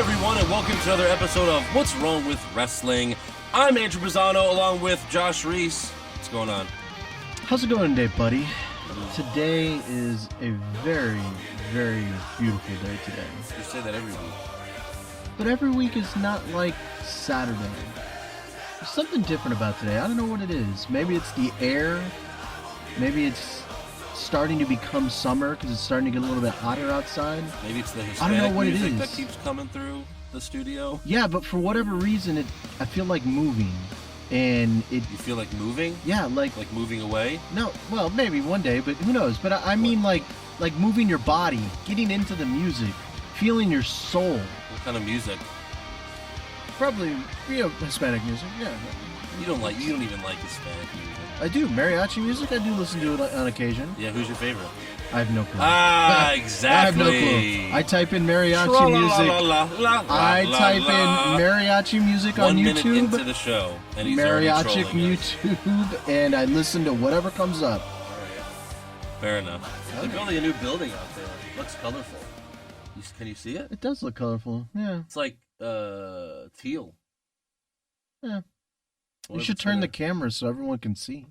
everyone, and welcome to another episode of What's Wrong with Wrestling. I'm Andrew Bizzano, along with Josh Reese. What's going on? How's it going today, buddy? Today is a very, very beautiful day today. You say that every week. But every week is not like Saturday. There's something different about today. I don't know what it is. Maybe it's the air. Maybe it's starting to become summer because it's starting to get a little bit hotter outside. Maybe it's the I Hispanic don't know what music it is. that keeps coming through the studio. Yeah, but for whatever reason, I feel like moving. And You feel like moving? yeah, like Moving away? no, well, maybe one day, but who knows? But I mean like moving your body, getting into the music, feeling your soul. What kind of music? Probably, Hispanic music, yeah. You don't even like Hispanic music. I do. Mariachi music, I do listen to it on occasion. Yeah, who's your favorite? I have no clue. Exactly. I have no clue. I type in mariachi music. I type in mariachi music on 1 minute YouTube. into the show, and he's already Mariachi trolling us. YouTube, and I listen to whatever comes up. Fair enough. They're building a new building out there. Looks colorful. Can you see it? It does look colorful. Yeah. It's like teal. Yeah. What You if should it's turn the gonna- camera so everyone can see.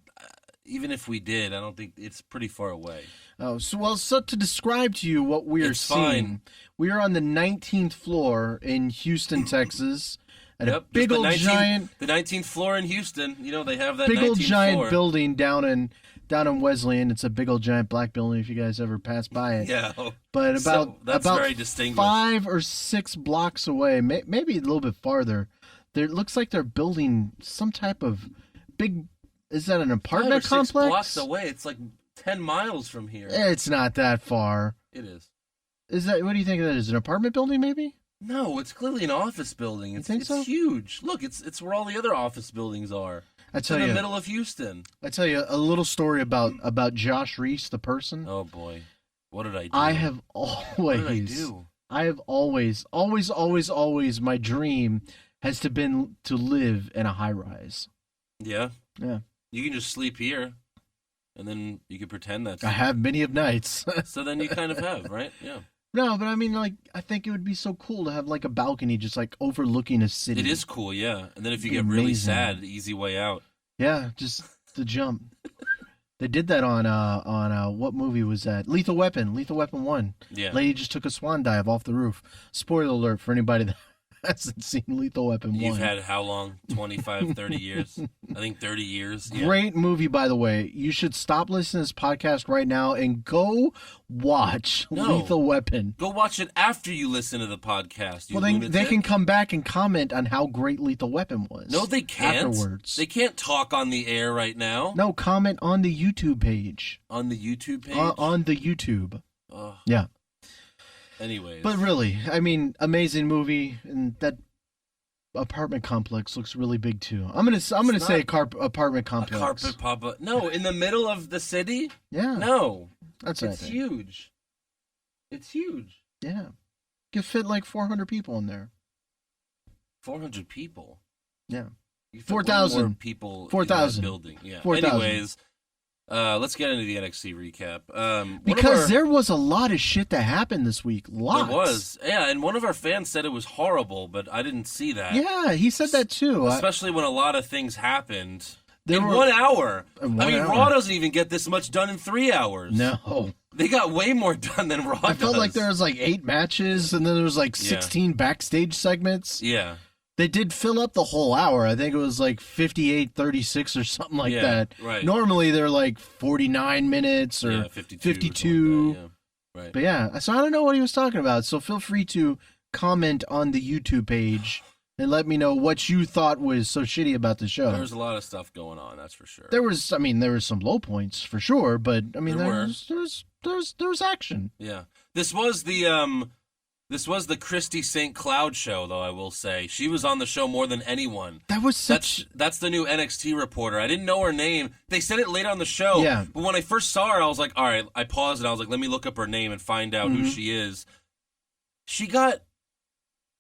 Even if we did, I don't think it's pretty far away. Oh, so to describe to you what we are It's seeing, fine. we are on the 19th floor in Houston, Texas, at a Yep, big just old the giant, the 19th floor in Houston. You know they have that big 19th old giant floor. building down in Wesleyan. It's a big old giant black building. If you guys ever pass by it, Yeah, but so that's about very distinguished. 5 or 6 blocks away, maybe a little bit farther. There it looks like they're building some type of big. Is that an 5 or apartment 6 complex? blocks away. It's like 10 miles from here. It's not that far. It is. Is that? What do you think that is? An apartment building, maybe? No, it's clearly an office building. It's think so? huge. Look, it's where all the other office buildings are. I It's tell in the you, middle of Houston. I tell you a little story about Josh Reese, the person. Oh boy, what did I do? I have What did I always, do? I have always, my dream has been to live in a high rise. Yeah. Yeah. You can just sleep here, and then you can pretend that's. I have many of nights. So then you kind of have, right? Yeah. No, but I mean, like, I think it would be so cool to have like a balcony just like overlooking a city. It is cool, yeah. And then if you It'd get be really amazing. sad, the easy way out. Yeah, just the jump. They did that on what movie was that? Lethal Weapon 1. Yeah. Lady just took a swan dive off the roof. Spoiler alert for anybody that hasn't seen Lethal Weapon 1. You've had how long? 25, 30 years? I think 30 years. Yeah. Great movie, by the way. You should stop listening to this podcast right now and go watch No. Lethal Weapon. Go watch it after you listen to the podcast. You Well, they lunatic. can come back and comment on how great Lethal Weapon was. No, they can't. Afterwards. They can't talk on the air right now. No, comment on the YouTube page. On the YouTube page? On the YouTube. Ugh. Yeah. Anyways. But really, I mean, amazing movie, and that apartment complex looks really big too. I'm gonna say apartment a complex. carpet pop-up. No, in the middle of the city? Yeah. No. That's what I It's think. huge. It's huge. Yeah. Could fit like 400 people in there. 400 people. Yeah. You fit 4,000. way more people 4,000. in that building. Yeah. 4,000. Anyways, let's get into the NXT recap. Because there was a lot of shit that happened this week. Lots. There was. Yeah, and one of our fans said it was horrible, but I didn't see that. Yeah, he said that too. Especially when a lot of things happened There in were- 1 hour. In I 1 mean, hour. Raw doesn't even get this much done in 3 hours. No. They got way more done than Raw I felt does. like there was like 8 matches and then there was like 16 backstage segments. Yeah. They did fill up the whole hour. I think it was like 58-36 or something like Yeah, that. right. Normally they're like 49 minutes or Yeah, 52. 52. Or something like that, yeah. Right. But yeah, so I don't know what he was talking about. So feel free to comment on the YouTube page and let me know what you thought was so shitty about the show. There was a lot of stuff going on, that's for sure. There was some low points for sure, but I mean, There there was action. Yeah. This was the Christy St. Cloud show, though, I will say. She was on the show more than anyone. That was such. That's the new NXT reporter. I didn't know her name. They said it later on the show. Yeah. But when I first saw her, I was like, all right, I paused and I was like, let me look up her name and find out who she is. She got,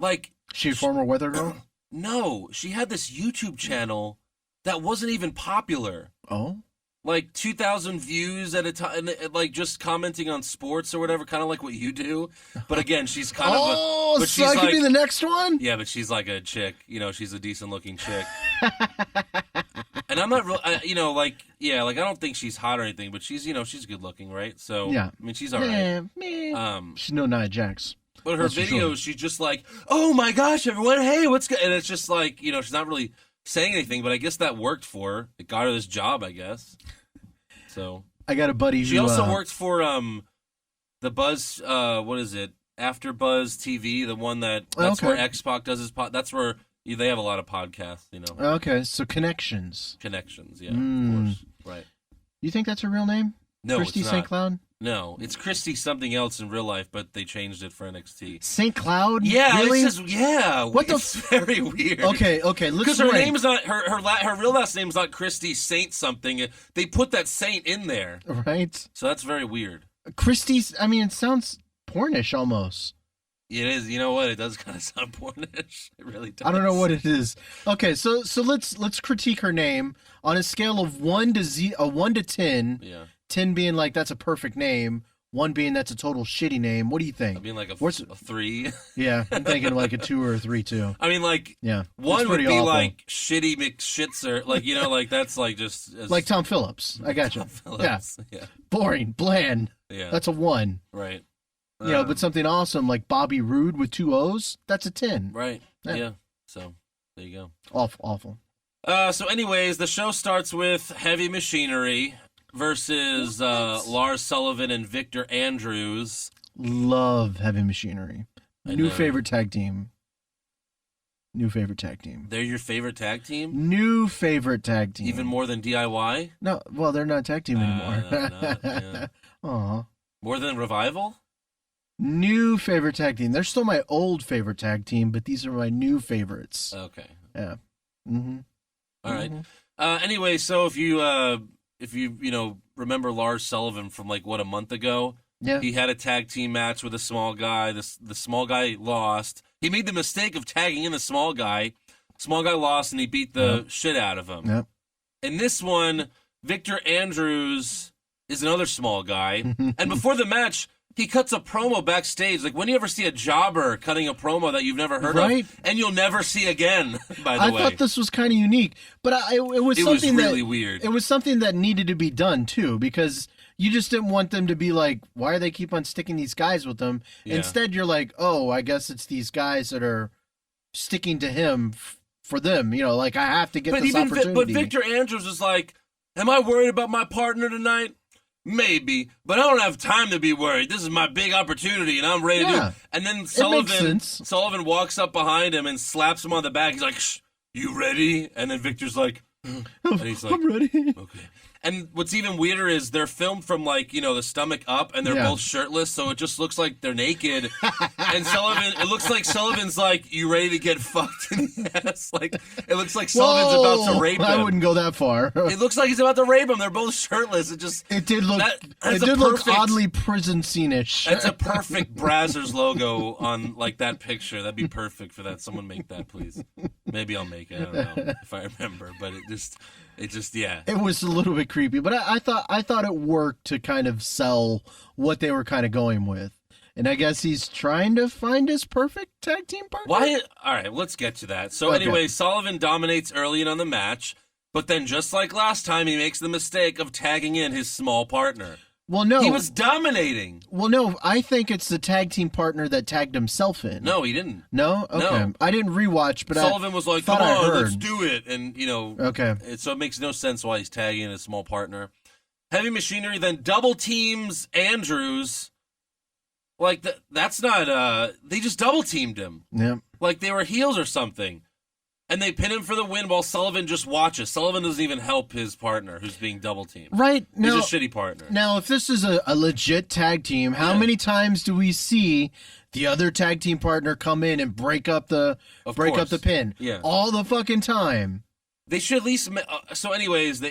like... She a former weather girl? No, she had this YouTube channel that wasn't even popular. Oh? like 2,000 views at a time, like just commenting on sports or whatever, kind of like what you do. But again, she's kind of Oh, but so she's I could like, be the next one? yeah, but she's like a chick. She's a decent looking chick. And I'm not real, like I don't think she's hot or anything, but she's she's good looking, right? So Yeah. I mean, she's all right. She's no Nia Jax. But her videos, she's just like, oh my gosh, everyone, hey, what's good? And it's just like, she's not really saying anything, but I guess that worked for her. It got her this job, I guess. So I got a buddy who... She also worked for the Buzz, what is it? After Buzz TV, the one that's where X-Pac does his that's where they have a lot of podcasts, Okay, so Connections. Connections, yeah, of course. Right. You think that's her real name? No, Christy it's not. St. Cloud? No, it's Christy something else in real life, but they changed it for NXT. St. Cloud? Yeah, really? It's just, what it's very weird. Okay, because her name's not her real last name's not Christy Saint something. They put that Saint in there, right? So that's very weird. Christy's. I mean, it sounds pornish almost. It is. You know what? It does kind of sound pornish. It really does. I don't know what it is. Okay, so let's critique her name on a scale of 1 to 10. Yeah. 10 being like that's a perfect name, 1 being that's a total shitty name. What do you think? I mean, like a 3. Yeah, I'm thinking like a 2 or a 3 too. I mean, like 1 would be awful. Like shitty McShitzer, like like that's like just like Tom Phillips. I got you. Yeah, boring, bland. Yeah, that's a 1. Right. But something awesome like Bobby Roode with 2 O's, that's a 10. Right. Yeah. So there you go. Awful. So anyways, the show starts with Heavy Machinery versus Lars Sullivan and Victor Andrews. Love Heavy Machinery. New favorite tag team. They're your favorite tag team? New favorite tag team. Even more than DIY? No, well, they're not a tag team anymore. Yeah. Aw. More than Revival? New favorite tag team. They're still my old favorite tag team, but these are my new favorites. Okay. Yeah. Mm-hmm. All right. Anyway, so if you remember Lars Sullivan from like a month ago, he had a tag team match with a small guy. The small guy lost. He made the mistake of tagging in the small guy. Small guy lost, and he beat the shit out of him. Yep. In this one, Victor Andrews is another small guy, and before the match, he cuts a promo backstage. Like, when do you ever see a jobber cutting a promo that you've never heard of, and you'll never see again? By the way, I thought this was kind of unique, but it was something really weird. It was something that needed to be done too, because you just didn't want them to be like, why are they keep on sticking these guys with them? Yeah. Instead, you're like, oh, I guess it's these guys that are sticking to him for them. Like, I have to get this opportunity. But Victor Andrews is like, am I worried about my partner tonight? Maybe, but I don't have time to be worried. This is my big opportunity, and I'm ready to do it. And then Sullivan walks up behind him and slaps him on the back. He's like, shh, you ready? And then Victor's like, and he's like, I'm ready. Okay. And what's even weirder is they're filmed from the stomach up, and they're both shirtless, so it just looks like they're naked. And it looks like Sullivan's like, you ready to get fucked in the ass? Like, it looks like Sullivan's about to rape him. I wouldn't go that far. It looks like he's about to rape him. They're both shirtless. It did look oddly prison scene-ish. That's a perfect Brazzers logo on that picture. That'd be perfect for that. Someone make that, please. Maybe I'll make it. I don't know if I remember, but it just It was a little bit creepy, but I thought it worked to kind of sell what they were kind of going with. And I guess he's trying to find his perfect tag team partner. Why? All right, let's get to that. So anyway, Sullivan dominates early in the match, but then just like last time, he makes the mistake of tagging in his small partner. Well, no. He was dominating. Well, no, I think it's the tag team partner that tagged himself in. No, he didn't. No? Okay. No. I didn't rewatch, but Sullivan was like, come on, let's do it. And, okay. So it makes no sense why he's tagging his small partner. Heavy Machinery then double teams Andrews. Like, that's not, they just double teamed him. Yeah. Like they were heels or something. And they pin him for the win while Sullivan just watches. Sullivan doesn't even help his partner who's being double teamed. Right. He's a shitty partner. Now, if this is a legit tag team, how many times do we see the other tag team partner come in and break up the pin? Yeah. All the fucking time. They should at least... So anyways,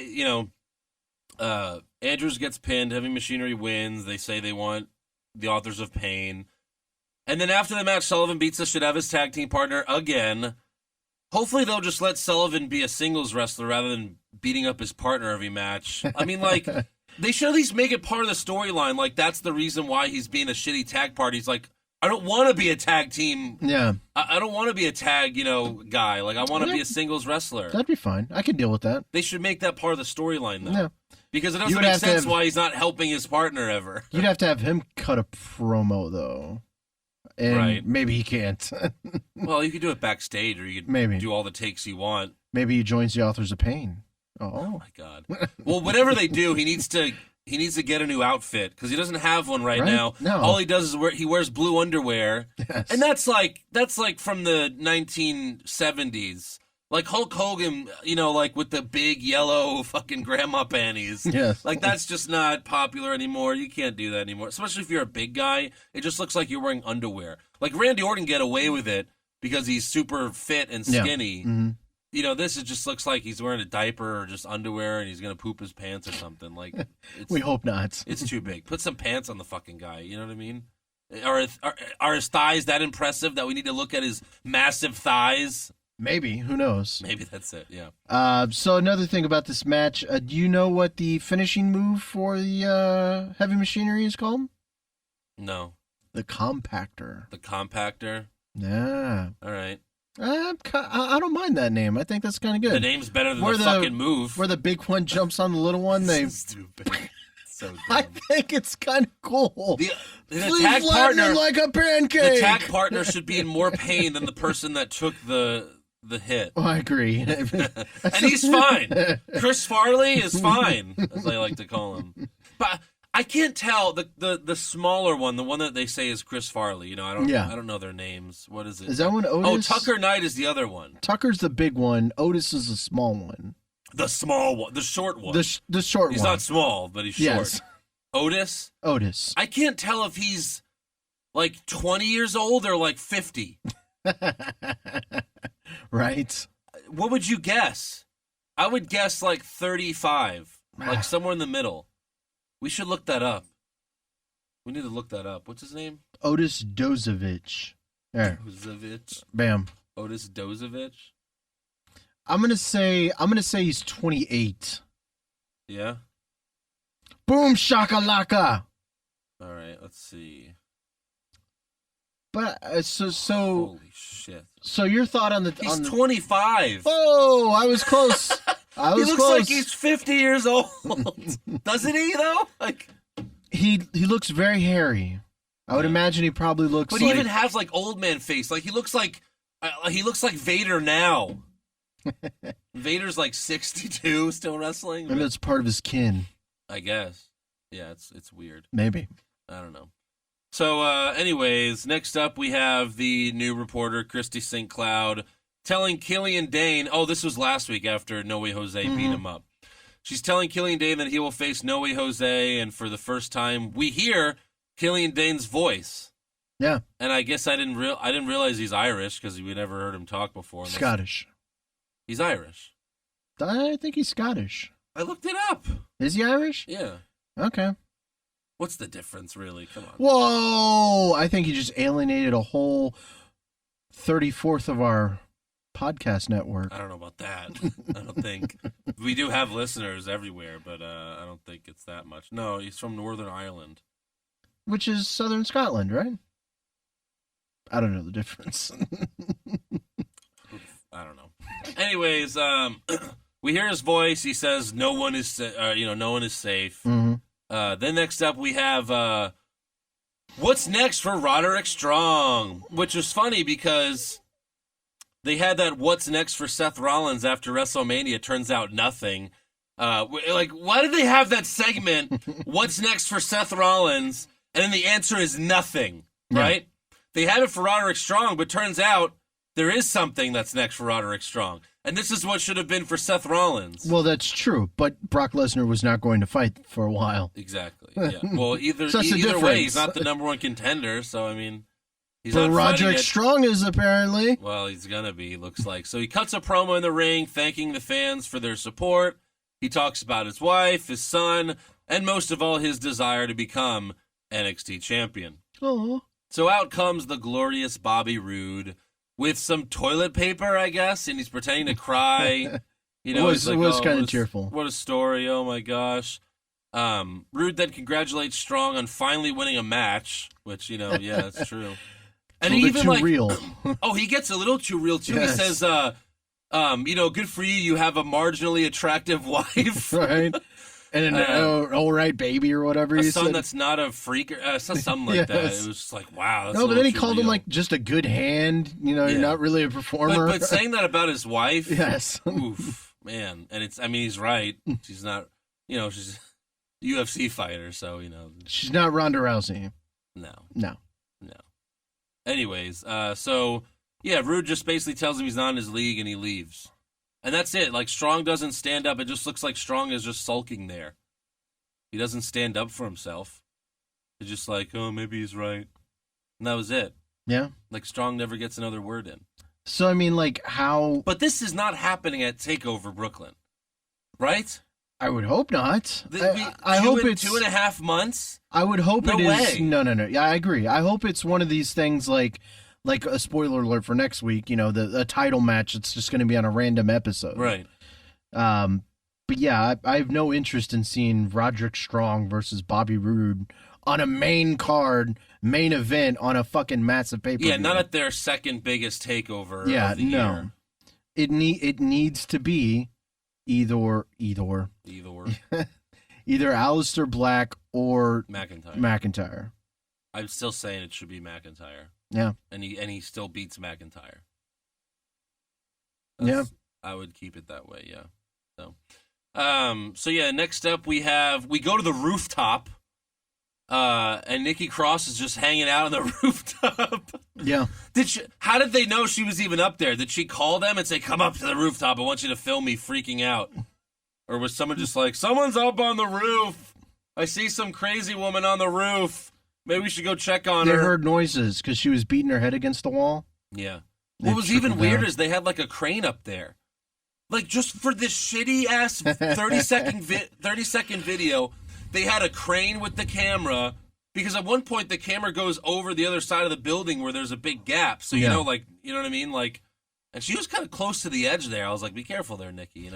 Andrews gets pinned. Heavy Machinery wins. They say they want the Authors of Pain. And then after the match, Sullivan beats the shit out of his tag team partner again. Hopefully they'll just let Sullivan be a singles wrestler rather than beating up his partner every match. I mean, like, they should at least make it part of the storyline. Like, that's the reason why he's being a shitty tag partner. He's like, I don't want to be a tag team. Yeah. I don't want to be a tag, guy. Like, I want to be a singles wrestler. That'd be fine. I can deal with that. They should make that part of the storyline, though. Yeah. Because it doesn't make sense why he's not helping his partner ever. You'd have to have him cut a promo, though. And maybe he can't. Well, you could do it backstage, or you could do all the takes you want. Maybe he joins the Authors of Pain. Oh my God. Well, whatever they do, he needs to get a new outfit because he doesn't have one right now. No. All he does is he wears blue underwear, and that's like from the 1970s. Like Hulk Hogan, like with the big yellow fucking grandma panties. Yes. Like that's just not popular anymore. You can't do that anymore. Especially if you're a big guy. It just looks like you're wearing underwear. Like Randy Orton get away with it because he's super fit and skinny. Yeah. Mm-hmm. This just looks like he's wearing a diaper or just underwear and he's going to poop his pants or something. Like, we hope not. It's too big. Put some pants on the fucking guy. You know what I mean? Are his thighs that impressive that we need to look at his massive thighs? Maybe. Who knows? Maybe that's it, yeah. So another thing about this match, do you know what the finishing move for the Heavy Machinery is called? No. The Compactor. The Compactor? Yeah. All right. I don't mind that name. I think that's kind of good. The name's better than the fucking move. Where the big one jumps on the little one. Stupid. So dumb. I think it's kind of cool. The tag partner, like a pancake. The tag partner should be in more pain than the person that took the hit. Oh, I agree. And he's fine. Chris Farley is fine, as I like to call him. But I can't tell the smaller one, the one that they say is Chris Farley. I don't know their names. What is it? Is that one Otis? Oh, Tucker Knight is the other one. Tucker's the big one. Otis is the small one. The small one, the short one. The short one. He's not small, but he's short. Yes. Otis. I can't tell if he's like 20 years old or like 50. Right. What would you guess? I would guess like 35, like somewhere in the middle. We should look that up. We need to look that up. What's his name? Otis Dozovich. There. Dozovich. Bam. Otis Dozovich. I'm gonna say he's 28. Yeah. Boom shakalaka. All right. Let's see. But so holy shit. So your thought on the he's 25. Oh, I was close. He looks like he's 50 years old. Doesn't he though? Like he looks very hairy. I would imagine he probably looks. But he even has like old man face. Like he looks like Vader now. Vader's like 62, still wrestling. Maybe that's part of his kin. I guess. Yeah, it's weird. Maybe. I don't know. So, anyways, next up we have the new reporter, Christy St. Cloud, telling Killian Dane, this was last week after No Way Jose beat him up. She's telling Killian Dane that he will face No Way Jose, and for the first time, we hear Killian Dane's voice. Yeah. And I guess I didn't realize he's Irish because we never heard him talk before. Scottish. He's Irish. I think he's Scottish. I looked it up. Is he Irish? Yeah. Okay. What's the difference, really? Come on. Whoa! I think he just alienated a whole 34th of our podcast network. I don't know about that. I don't think. We do have listeners everywhere, but I don't think it's that much. No, he's from Northern Ireland. Which is Southern Scotland, right? I don't know the difference. I don't know. Anyways, we hear his voice. He says, "No one is, no one is safe." Mm-hmm. Then next up we have what's next for Roderick Strong, which is funny because they had that "What's next for Seth Rollins" after WrestleMania. Turns out nothing. Why did they have that segment? What's next for Seth Rollins? And then the answer is nothing. Right? Yeah. They had it for Roderick Strong, but turns out there is something that's next for Roderick Strong. And this is what should have been for Seth Rollins. Well, that's true, but Brock Lesnar was not going to fight for a while. Exactly, yeah. Well, either way, he's not the number one contender, so, I mean, he's but not Roderick Strong is, apparently. Well, he's going to be, looks like. So he cuts a promo in the ring, thanking the fans for their support. He talks about his wife, his son, and most of all, his desire to become NXT champion. Oh. So out comes the glorious Bobby Roode, with some toilet paper, I guess, and he's pretending to cry. You know, it was kind of tearful. What a story! Oh my gosh. Rude then congratulates Strong on finally winning a match, which yeah, that's true. And he even too real. Oh, he gets a little too real too. Yes. He says, good for you. You have a marginally attractive wife, right? And an all right baby or whatever. A son that's not a freak, or something like that. It was just like, wow. That's but then he called him like just a good hand. You're not really a performer. But saying that about his wife, yes, oof, man. And he's right. She's not, she's a UFC fighter, so she's not Ronda Rousey. No. Anyways, Rude just basically tells him he's not in his league and he leaves. And that's it. Like, Strong doesn't stand up. It just looks like Strong is just sulking there. He doesn't stand up for himself. It's just like, oh, maybe he's right. And that was it. Yeah. Like, Strong never gets another word in. So, I mean, like, how... But this is not happening at TakeOver Brooklyn, right? I would hope not. I hope it's 2.5 months. I would hope no it way. is. No. Yeah, I agree. I hope it's one of these things like a spoiler alert for next week. The title match. It's just going to be on a random episode, right? But yeah, I have no interest in seeing Roderick Strong versus Bobby Roode on a main event on a fucking massive pay-per-view. Yeah, not at their second biggest takeover. Yeah, of the year. It needs to be either Aleister Black or McIntyre. I'm still saying it should be McIntyre. Yeah, and he still beats McIntyre. I would keep it that way. Yeah. So next up we go to the rooftop, and Nikki Cross is just hanging out on the rooftop. Yeah. How did they know she was even up there? Did she call them and say, "Come up to the rooftop. I want you to film me freaking out"? Or was someone just like, "Someone's up on the roof. I see some crazy woman on the roof. Maybe we should go check on her." They heard noises because she was beating her head against the wall. Yeah. What was even weird is they had like a crane up there. Like, just for this shitty ass 30-second video, they had a crane with the camera, because at one point the camera goes over the other side of the building where there's a big gap. So you know what I mean? Like, and she was kind of close to the edge there. I was like, be careful there, Nikki,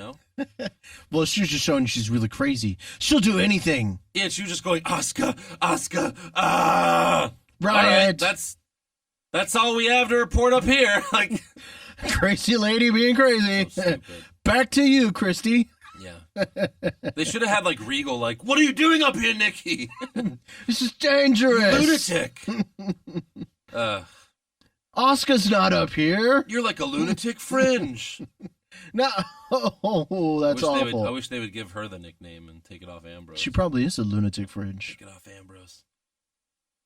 Well, she was just showing she's really crazy. She'll do anything. Yeah, and she was just going, Asuka, ah! Riot! Right, that's all we have to report up here. Like, crazy lady being crazy. So back to you, Christy. Yeah. They should have had, like, Regal, like, what are you doing up here, Nikki? This is dangerous. Lunatic. Asuka's not up here. You're like a lunatic fringe. No. Oh, that's awful. I wish they would give her the nickname and take it off Ambrose. She probably is a lunatic fringe. Take it off Ambrose.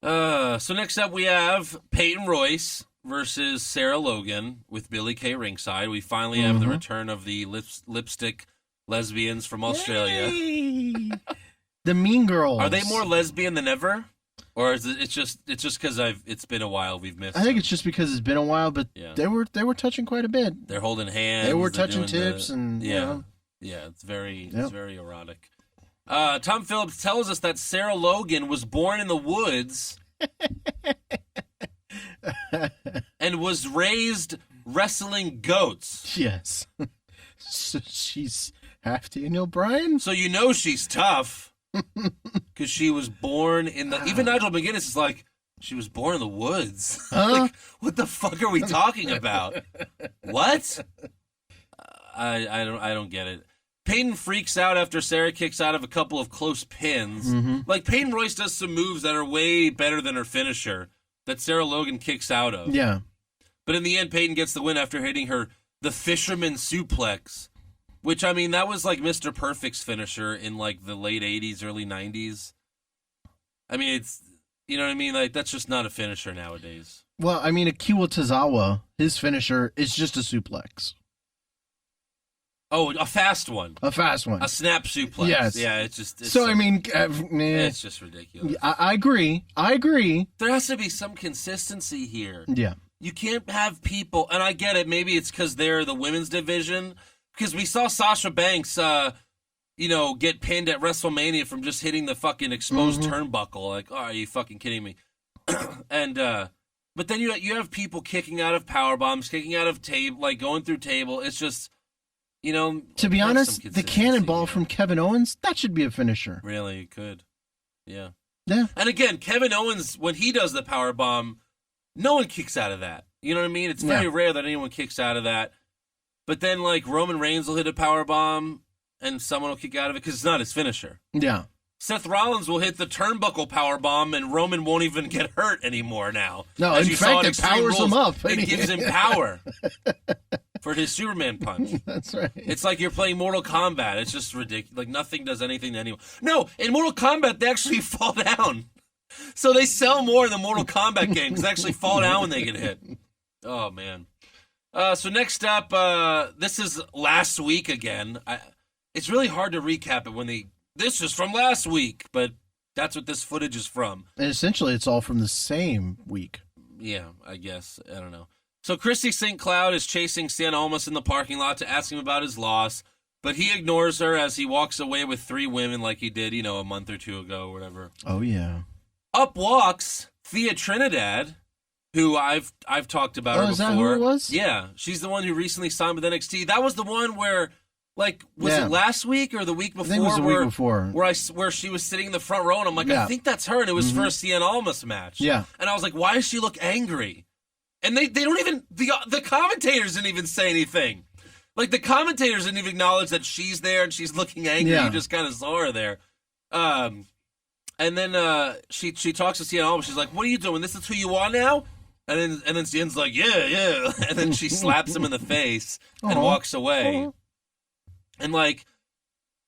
So next up we have Peyton Royce versus Sarah Logan with Billie Kay ringside. We finally have the return of the lipstick lesbians from Australia. Yay! The Mean Girls. Are they more lesbian than ever? Or is it's just because it's been a while we've missed. I think it's just because it's been a while, but they were touching quite a bit. They're holding hands. They were touching tips and yeah. It's very erotic. Tom Phillips tells us that Sarah Logan was born in the woods and was raised wrestling goats. Yes, so she's half Daniel Bryan. So she's tough. Because she was born in the... Even Nigel McGuinness is like, she was born in the woods. Huh? Like, what the fuck are we talking about? What? I don't get it. Peyton freaks out after Sarah kicks out of a couple of close pins. Like, Peyton Royce does some moves that are way better than her finisher that Sarah Logan kicks out of. Yeah. But in the end, Peyton gets the win after hitting the fisherman suplex. Which, I mean, that was like Mr. Perfect's finisher in like the late 80s, early 90s. I mean, it's, you know what I mean? Like, that's just not a finisher nowadays. Well, I mean, Akiwa Tozawa, his finisher is just a suplex. Oh, a fast one. A fast one. A snap suplex. Yes. Yeah, it's just... it's just ridiculous. I agree. There has to be some consistency here. Yeah. You can't have people, and I get it, maybe it's because they're the women's division... Because we saw Sasha Banks, get pinned at WrestleMania from just hitting the fucking exposed turnbuckle. Like, oh, are you fucking kidding me? And but then you have people kicking out of power bombs, kicking out of table, like going through table. It's just You know, to be honest, the cannonball from Kevin Owens, that should be a finisher. Really, it could. Yeah. Yeah. And again, Kevin Owens, when he does the power bomb, no one kicks out of that. You know what I mean? It's very rare that anyone kicks out of that. But then, like, Roman Reigns will hit a power bomb, and someone will kick out of it because it's not his finisher. Yeah. Seth Rollins will hit the turnbuckle power bomb, and Roman won't even get hurt anymore now. No, in fact, it powers him up. It gives him power for his Superman punch. That's right. It's like you're playing Mortal Kombat. It's just ridiculous. Like, nothing does anything to anyone. No, in Mortal Kombat, they actually fall down. So they sell more in the Mortal Kombat game because they actually fall down when they get hit. Oh, man. So next up, this is last week again. It's really hard to recap it when this is from last week, but that's what this footage is from. And essentially, it's all from the same week. Yeah, I guess. I don't know. So Christy St. Cloud is chasing Cena Almas in the parking lot to ask him about his loss, but he ignores her as he walks away with 3 women like he did, a month or 2 ago or whatever. Oh, yeah. Up walks Thea Trinidad, who I've talked about her before. Is that who it was? Yeah, she's the one who recently signed with NXT. That was the one where, like, was it last week or the week before? I think it was the week before. Where she was sitting in the front row, and I'm like, I think that's her, and it was for a Cien Almas match. Yeah. And I was like, why does she look angry? And they don't even, the commentators didn't even say anything. Like, the commentators didn't even acknowledge that she's there and she's looking angry. You just kind of saw her there. And then she talks to Cien Almas. She's like, what are you doing? This is who you are now? And then Cien's like, yeah. And then she slaps him in the face and walks away. And, like,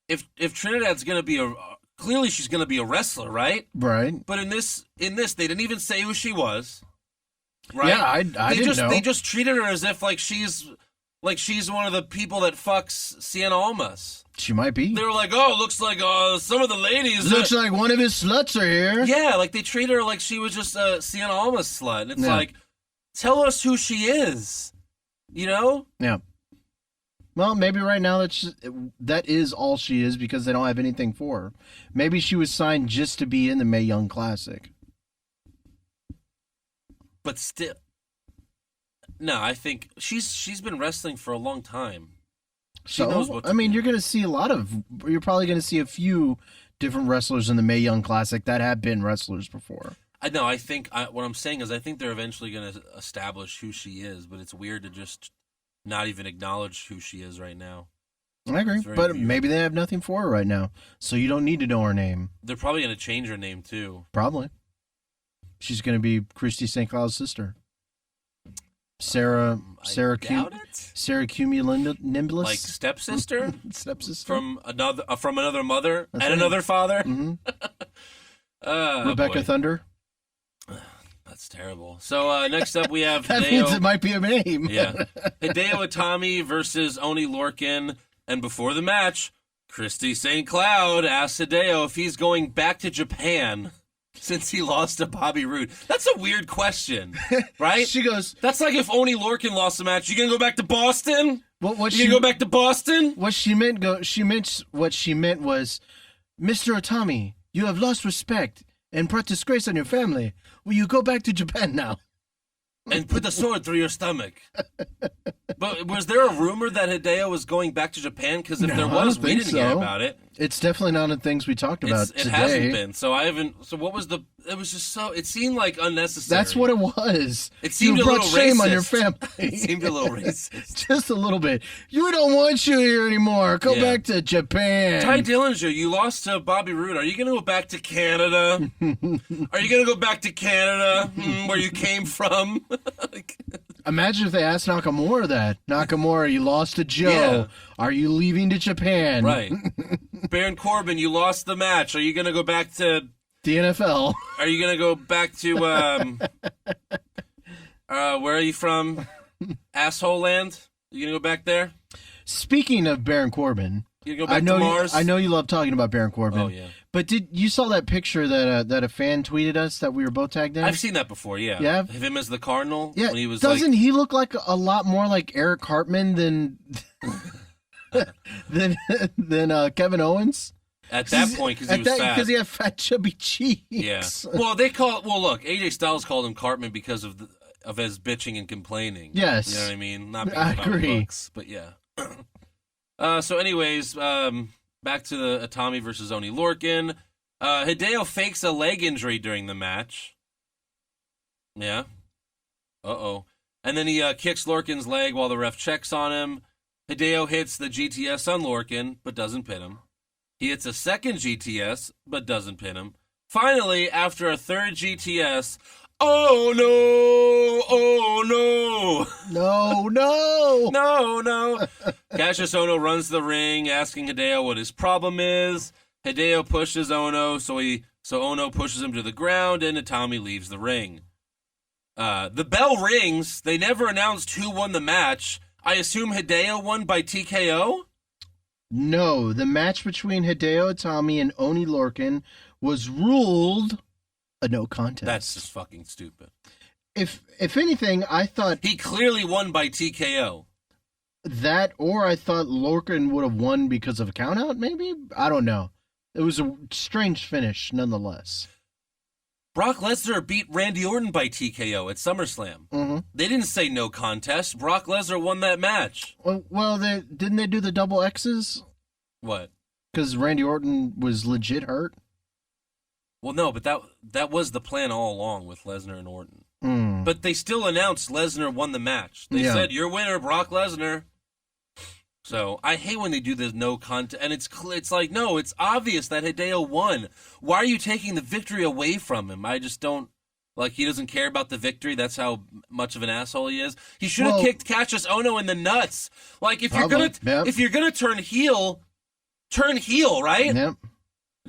if Trinidad's going to be clearly she's going to be a wrestler, right? Right. But in this, they didn't even say who she was. Right? Yeah, I didn't know. They just treated her as if, like, she's one of the people that fucks Cien Almas. She might be. They were like, oh, looks like some of the ladies. Looks like one of his sluts are here. Yeah, like, they treat her like she was just a Cien Almas slut. And it's like, tell us who she is. You know? Yeah. Well, maybe right now that is all she is because they don't have anything for her. Maybe she was signed just to be in the Mae Young Classic. But still, no, I think she's been wrestling for a long time. She knows what to do. you're going to see you're probably going to see a few different wrestlers in the Mae Young Classic that have been wrestlers before. I know. I think what I'm saying is I think they're eventually going to establish who she is, but it's weird to just not even acknowledge who she is right now. I agree, but maybe they have nothing for her right now, so you don't need to know her name. They're probably going to change her name too. Probably. She's going to be Christy St. Cloud's sister. Sarah Cumulonimbus, like stepsister, from another mother. That's and right. Another father. Mm-hmm. Rebecca Thunder. That's terrible. So next up we have that means it might be a name. Yeah, Hideo Itami versus Oney Lorcan, and before the match, Christy St. Cloud asks Hideo if he's going back to Japan. Since he lost to Bobby Roode. That's a weird question, right? She goes... That's like if Oney Lorcan lost a match. You gonna go back to Boston? You gonna go back to Boston? What she meant was, Mr. Itami, you have lost respect and brought disgrace on your family. Will you go back to Japan now? And put the sword through your stomach. But was there a rumor that Hideo was going back to Japan? Because if there was, we didn't hear about it. It's definitely not in things we talked about today. It hasn't been. So I haven't. So what was the? It was just so. It seemed like unnecessary. That's what it was. It seemed you a little brought shame racist on your family. It seemed a little racist. Just a little bit. You don't want you here anymore. Go back to Japan. Ty Dillinger, you lost to Bobby Roode. Are you going to go back to Canada? Are you going to go back to Canada, where you came from? Imagine if they asked Nakamura that. Nakamura, you lost to Joe. Yeah. Are you leaving to Japan? Right. Baron Corbin, you lost the match. Are you going to go back to the NFL? Are you going to go back to where are you from? Asshole Land? You going to go back there? Speaking of Baron Corbin, you go back to Mars? I know you love talking about Baron Corbin. Oh yeah. But did you saw that picture that a fan tweeted us that we were both tagged in? I've seen that before. Yeah. Yeah. Of him as the Cardinal. Yeah. When he was Doesn't he look like a lot more like Eric Cartman than Kevin Owens? At that point, because he was fat. Because he had fat, chubby cheeks. Yeah. Well, look, AJ Styles called him Cartman because of his bitching and complaining. Yes. You know what I mean? Not I agree. Books, but yeah. So anyways, back to the Itami versus Oney Lorcan. Hideo fakes a leg injury during the match. Yeah. Uh-oh. And then he kicks Lorcan's leg while the ref checks on him. Hideo hits the GTS on Lorcan, but doesn't pin him. He hits a second GTS, but doesn't pin him. Finally, after a third GTS, oh no! No! Cassius Ohno runs the ring, asking Hideo what his problem is. Hideo pushes Ohno, so Ohno pushes him to the ground, and Itami leaves the ring. The bell rings. They never announced who won the match. I assume Hideo won by TKO? No, the match between Hideo Itami and Oney Lorcan was ruled a no contest. That's just fucking stupid. If anything, I thought he clearly won by TKO. That, or I thought Lorcan would have won because of a countout, maybe? I don't know. It was a strange finish, nonetheless. Brock Lesnar beat Randy Orton by TKO at SummerSlam. Mm-hmm. They didn't say no contest. Brock Lesnar won that match. Well, didn't they do the double X's? What? Because Randy Orton was legit hurt? Well, no, but that was the plan all along with Lesnar and Orton. Mm. But they still announced Lesnar won the match. They said, your winner, Brock Lesnar. So I hate when they do this no contest, and it's like, no, it's obvious that Hideo won. Why are you taking the victory away from him? I just don't, like, he doesn't care about the victory. That's how much of an asshole he is. He should have kicked Cassius Ohno in the nuts. Like, if you're gonna turn heel, right? Yep.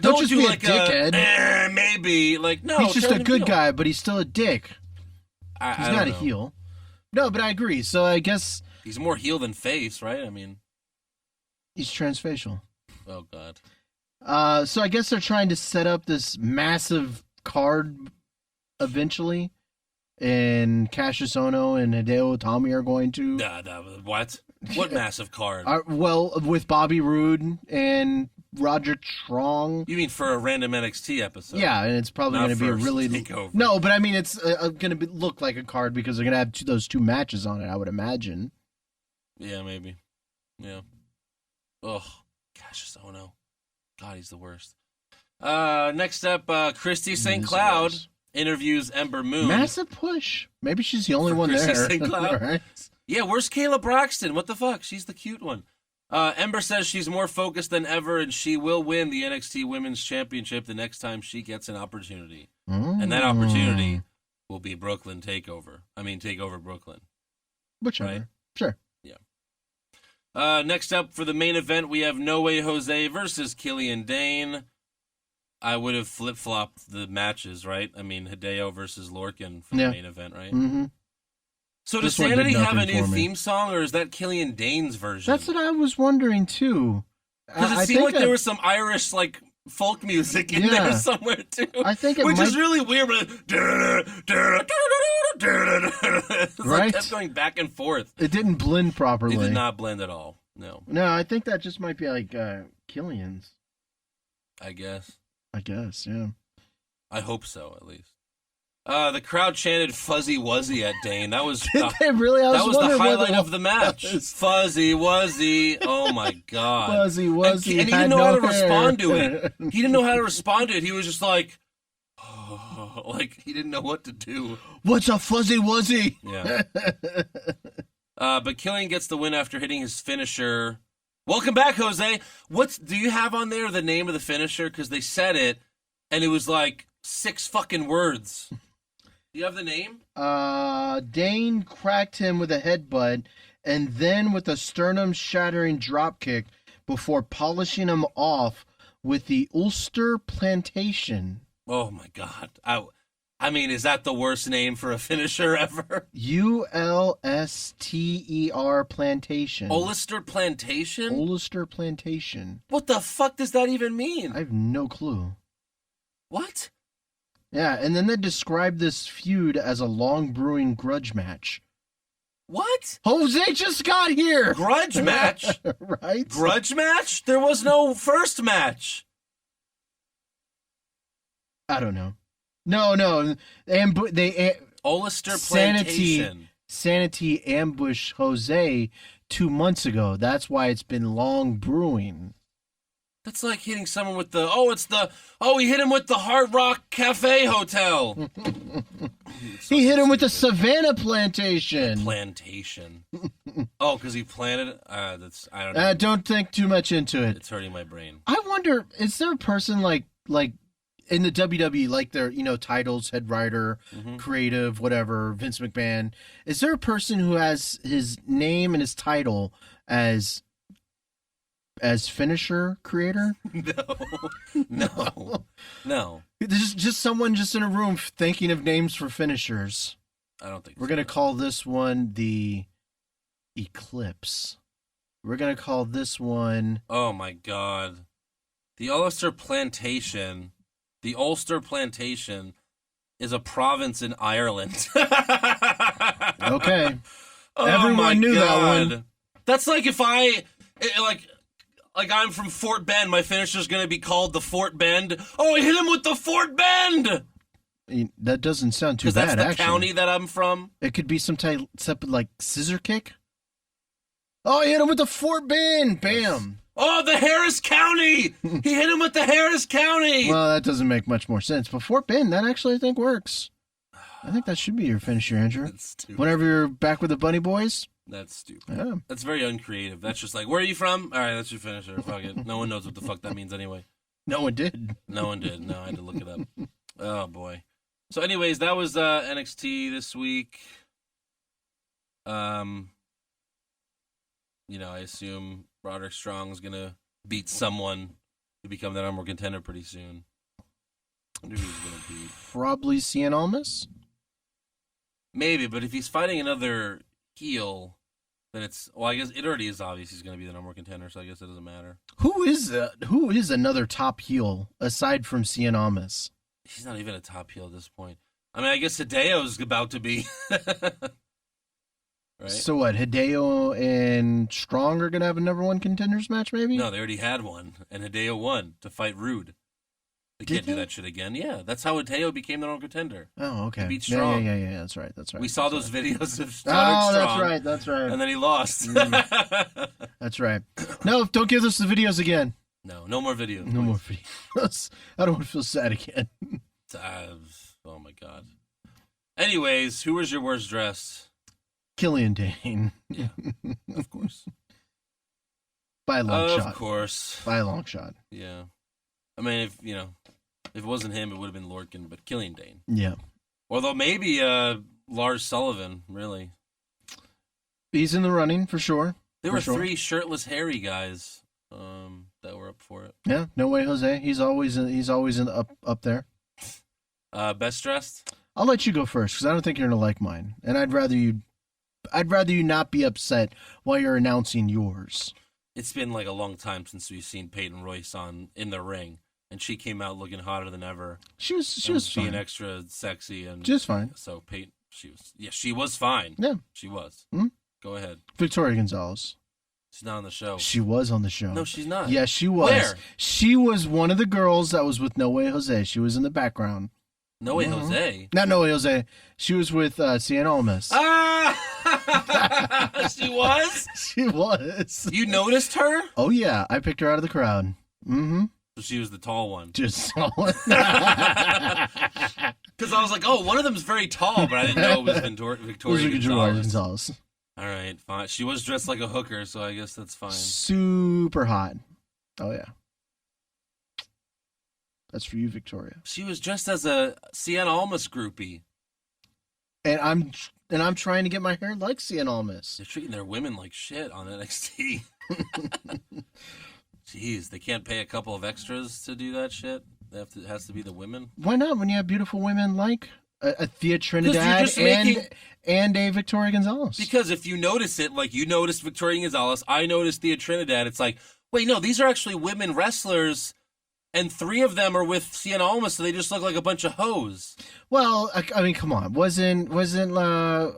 Don't just do be like a dickhead. Maybe, like, no. He's just a good guy, but he's still a dick. He's not a heel. No, but I agree. So I guess he's more heel than face, right? I mean, he's transfacial. Oh God. So I guess they're trying to set up this massive card eventually, and Cassius Ohno and Hideo Itami are going to. What? What massive card? Well, with Bobby Roode and Roderick Strong. You mean for a random NXT episode? Yeah, and it's probably going to be a really takeover. No, but I mean it's going to look like a card because they're going to have those two matches on it. I would imagine. Yeah, maybe. Yeah. Ugh, Cassius Ohno. God, he's the worst. Next up, Christy St. Cloud interviews Ember Moon. Massive push. Maybe she's the only one there. Christy St. Cloud. Right? Yeah, where's Kayla Braxton? What the fuck? She's the cute one. Ember says she's more focused than ever, and she will win the NXT Women's Championship the next time she gets an opportunity. And that opportunity will be Brooklyn Takeover. I mean, Takeover Brooklyn. Whichever. Right? Sure. Yeah. Next up for the main event, we have No Way Jose versus Killian Dane. I would have flip-flopped the matches, right? I mean, Hideo versus Lorcan for the main event, right? Mm-hmm. So does Sanity have a new theme song, or is that Killian Dane's version? That's what I was wondering, too. Because it seemed like there was some Irish, like, folk music in there somewhere, too. I think it Which is really weird, but right? Kept going back and forth. It didn't blend properly. It did not blend at all, no. No, I think that just might be, like, Killian's. I guess, yeah. I hope so, at least. The crowd chanted "Fuzzy Wuzzy" at Dane. That was they really? That was the highlight of the match. Fuzzy Wuzzy. Oh my God. Fuzzy Wuzzy. And he didn't know how to respond to it. He didn't know how to respond to it. He was just like, oh, like he didn't know what to do. What's a Fuzzy Wuzzy? Yeah. But Killian gets the win after hitting his finisher. Welcome back, Jose. Do you have on there the name of the finisher? Because they said it, and it was like 6 fucking words. Do you have the name? Dane cracked him with a headbutt and then with a sternum-shattering dropkick before polishing him off with the Ulster Plantation. Oh, my God. I mean, is that the worst name for a finisher ever? Ulster Plantation. Ulster Plantation? Ulster Plantation. What the fuck does that even mean? I have no clue. What? Yeah, and then they described this feud as a long brewing grudge match. What? Jose just got here! Grudge match? Right? Grudge match? There was no first match. I don't know. No. Ulster Plantation. Sanity ambushed Jose 2 months ago. That's why it's been long brewing. That's like hitting someone with he hit him with the Hard Rock Cafe Hotel. He hit him with the Savannah Plantation. Plantation. Oh, because he planted it? I don't know. Don't think too much into it. It's hurting my brain. I wonder, is there a person like in the WWE, like their, titles, head writer, creative, whatever, Vince McMahon, is there a person who has his name and his title as finisher creator? No. Just someone just in a room thinking of names for finishers. I don't think we're going to call this one the Eclipse. We're going to call this one... Oh, my God. The Ulster Plantation is a province in Ireland. Okay. Oh, everyone knew that one. That's like if I'm from Fort Bend, my finisher's going to be called the Fort Bend. Oh, I hit him with the Fort Bend! That doesn't sound too bad, actually. Because that's the actually. county that I'm from. It could be some type like scissor kick. Oh, I hit him with the Fort Bend! Bam! Oh, the Harris County! He hit him with the Harris County! Well, that doesn't make much more sense. But Fort Bend, that actually I think works. I think that should be your finisher, Andrew. That's stupid. Whenever you're back with the Bunny Boys. That's stupid. Yeah. That's very uncreative. That's just like, where are you from? All right, that's your finisher. Fuck it. No one knows what the fuck that means anyway. No one did. No one did. No, I had to look it up. Oh, boy. So anyways, that was NXT this week. I assume Roderick Strong is going to beat someone to become the number one contender pretty soon. I wonder who he's going to beat. Probably Cien Almas? Maybe, but if he's fighting another heel, then I guess it already is obvious he's going to be the number one contender, so I guess it doesn't matter. Who is another top heel aside from Cien Almas? He's not even a top heel at this point. I mean, I guess Hideo's about to be. Right? So what, Hideo and Strong are going to have a number one contenders match, maybe? No, they already had one, and Hideo won to fight Rude. They can't do that shit again. Yeah, that's how Hideo became the number one contender. Oh, okay. He beat Strong. Yeah, that's right. We saw those videos of Strong. Oh, that's right. And then he lost. That's right. No, don't give us the videos again. No more videos. No more videos. I don't want to feel sad again. Oh, my God. Anyways, who was your worst dressed? Killian Dane. Yeah, of course. By a long shot. Of course. By a long shot. Yeah. I mean, if it wasn't him, it would have been Lorcan, but Killian Dane. Yeah. Although maybe Lars Sullivan, really. He's in the running, for sure. There were three shirtless, hairy guys that were up for it. Yeah, no way, Jose. He's always up there. Best dressed? I'll let you go first, because I don't think you're going to like mine. And I'd rather you not be upset while you're announcing yours. It's been like a long time since we've seen Peyton Royce in the ring, and she came out looking hotter than ever. She was being fine. Extra sexy, and she was fine. So Peyton, she was fine. Yeah, she was. Mm-hmm. Go ahead. Victoria Gonzalez. She's not on the show. She was on the show. No, she's not. Yes, she was. Where? She was one of the girls that was with No Way Jose. She was in the background. No Way Jose? Not No Way Jose. She was with Cien Almas. Ah! She was? She was. You noticed her? Oh, yeah. I picked her out of the crowd. Mm-hmm. So she was the tall one. Just tall one. Because I was like, oh, one of them's very tall, but I didn't know it was Victoria Gonzalez. All right, fine. She was dressed like a hooker, so I guess that's fine. Super hot. Oh, yeah. That's for you, Victoria. She was dressed as a Cien Almas groupie. And I'm trying to get my hair like Cien Almas. They're treating their women like shit on NXT. Jeez, they can't pay a couple of extras to do that shit? It has to be the women? Why not when you have beautiful women like a Thea Trinidad and a Victoria Gonzalez? Because if you notice it, like you noticed Victoria Gonzalez, I noticed Thea Trinidad, it's like, wait, no, these are actually women wrestlers, and three of them are with Cien Almas, so they just look like a bunch of hoes. Well, I mean, come on. Wasn't Lita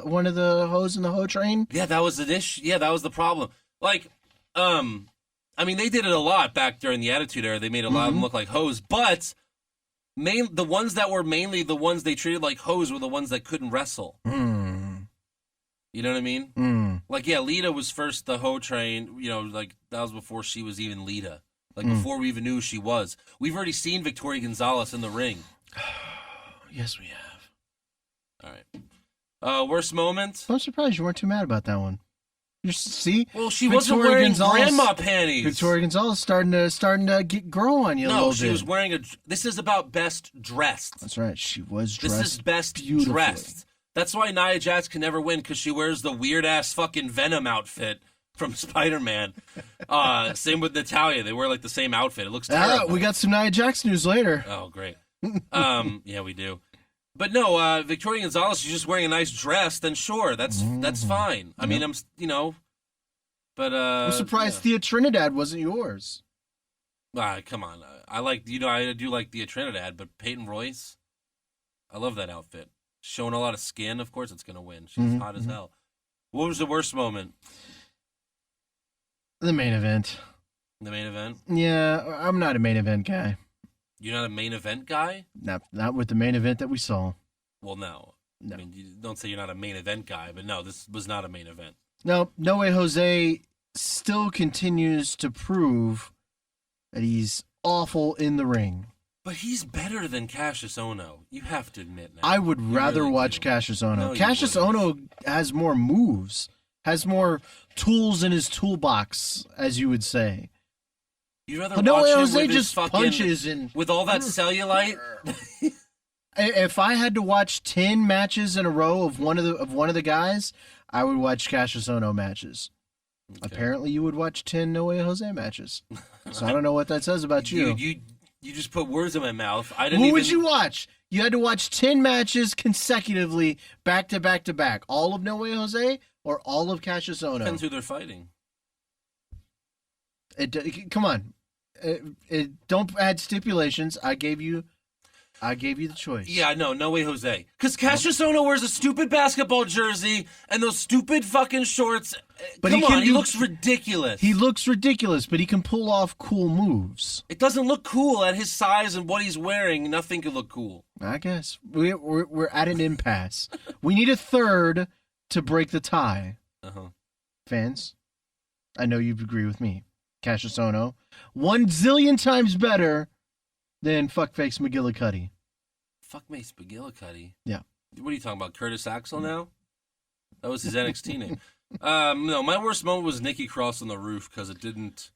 one of the hoes in the hoe train? Yeah, that was an issue. Yeah, that was the problem. Like, I mean, they did it a lot back during the Attitude Era. They made a lot of them look like hoes, but the ones that were mainly the ones they treated like hoes were the ones that couldn't wrestle. You know what I mean? Like, yeah, Lita was first the Ho Train. You know, like that was before she was even Lita. Like before we even knew who she was. We've already seen Victoria Gonzalez in the ring. Yes, we have. All right. Worst moment? I'm surprised you weren't too mad about that one. See? Well, she wasn't wearing grandma panties. Victoria Gonzalez starting to grow on you a little bit. No, she was wearing a... This is about best dressed. That's right. She was dressed. This is best dressed. That's why Nia Jax can never win, because she wears the weird-ass fucking Venom outfit from Spider-Man. Same with Natalya. They wear, like, the same outfit. It looks terrible. We got some Nia Jax news later. Oh, great. Yeah, we do. But no, Victoria Gonzalez, she's just wearing a nice dress, then sure, that's fine. I mean, but I'm surprised Thea Trinidad wasn't yours. Come on. I do like Thea Trinidad, but Peyton Royce, I love that outfit. Showing a lot of skin, of course it's going to win. She's hot as hell. What was the worst moment? The main event. The main event? Yeah, I'm not a main event guy. You're not a main event guy? Not with the main event that we saw. Well, no. I mean, you don't say you're not a main event guy, but no, this was not a main event. No way Jose still continues to prove that he's awful in the ring. But he's better than Cassius Ohno. You have to admit now. I would rather watch Cassius Ohno. No, Cassius Ohno has more moves, has more tools in his toolbox, as you would say. You'd rather watch him Jose with just punches and with all that cellulite. If I had to watch 10 matches in a row of one of the guys, I would watch Cassius Ohno matches. Okay. Apparently, you would watch 10 No Way Jose matches. So I don't know what that says about you. You just put words in my mouth. Who would you watch? You had to watch 10 matches consecutively, back to back to back. All of No Way Jose or all of Cassius Ohno? Depends who they're fighting. Come on. Don't add stipulations. I gave you the choice. Yeah, no way, Jose. Because Cassius Ohno wears a stupid basketball jersey and those stupid fucking shorts. But he looks ridiculous. He looks ridiculous, but he can pull off cool moves. It doesn't look cool at his size and what he's wearing. Nothing could look cool. I guess we're at an impasse. We need a third to break the tie. Fans, I know you agree with me. Cassius Ohno, 1 zillion times better than Fuckface McGillicuddy. Fuckface McGillicuddy? Yeah. What are you talking about, Curtis Axel now? That was his NXT name. No, my worst moment was Nikki Cross on the roof because it didn't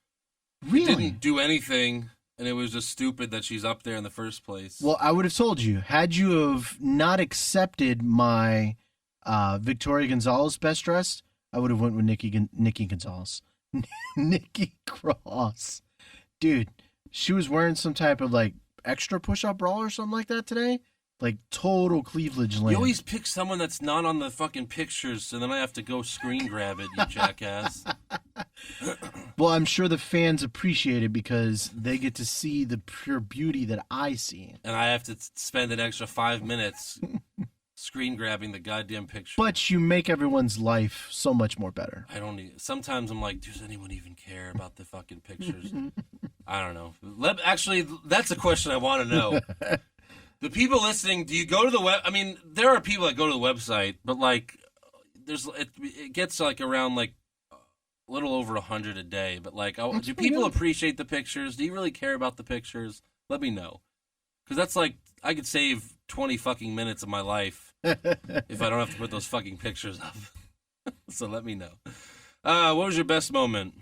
do anything, and it was just stupid that she's up there in the first place. Well, I would have told you. Had you have not accepted my Victoria Gonzalez best dressed, I would have went with Nikki Gonzalez. Nikki Cross. Dude, she was wearing some type of like extra push-up bra or something like that today. Like total cleavage land. You always pick someone that's not on the fucking pictures, so then I have to go screen grab it, you jackass. Well, I'm sure the fans appreciate it because they get to see the pure beauty that I see. And I have to spend an extra 5 minutes screen grabbing the goddamn picture. But you make everyone's life so much more better. Sometimes I'm like, does anyone even care about the fucking pictures? I don't know. Actually, that's a question I want to know. The people listening, do you go to the web? I mean, there are people that go to the website, but like, it gets like around like a little over 100 a day. But like, do people appreciate the pictures? Do you really care about the pictures? Let me know, because that's like I could save 20 fucking minutes of my life if I don't have to put those fucking pictures up. So let me know. What was your best moment?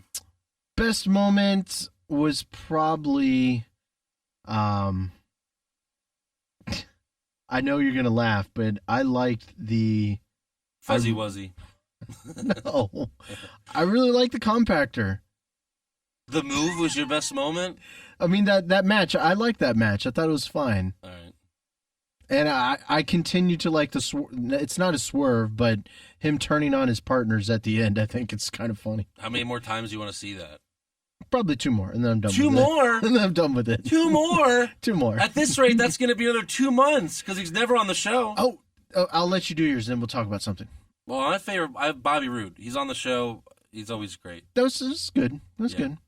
Best moment was probably, I know you're going to laugh, but I liked the... Fuzzy Wuzzy. No. I really liked the compactor. The move was your best moment? I mean, that match, I liked that match. I thought it was fine. All right. And I continue to like it's not a swerve, but him turning on his partners at the end, I think it's kind of funny. How many more times do you want to see that? Probably 2 more, and then I'm done with it. 2 more? And then I'm done with it. 2 more? 2 more. At this rate, that's going to be another 2 months, because he's never on the show. Oh, I'll let you do yours, then we'll talk about something. Well, I have Bobby Roode. He's on the show. He's always great. That was good. That was good.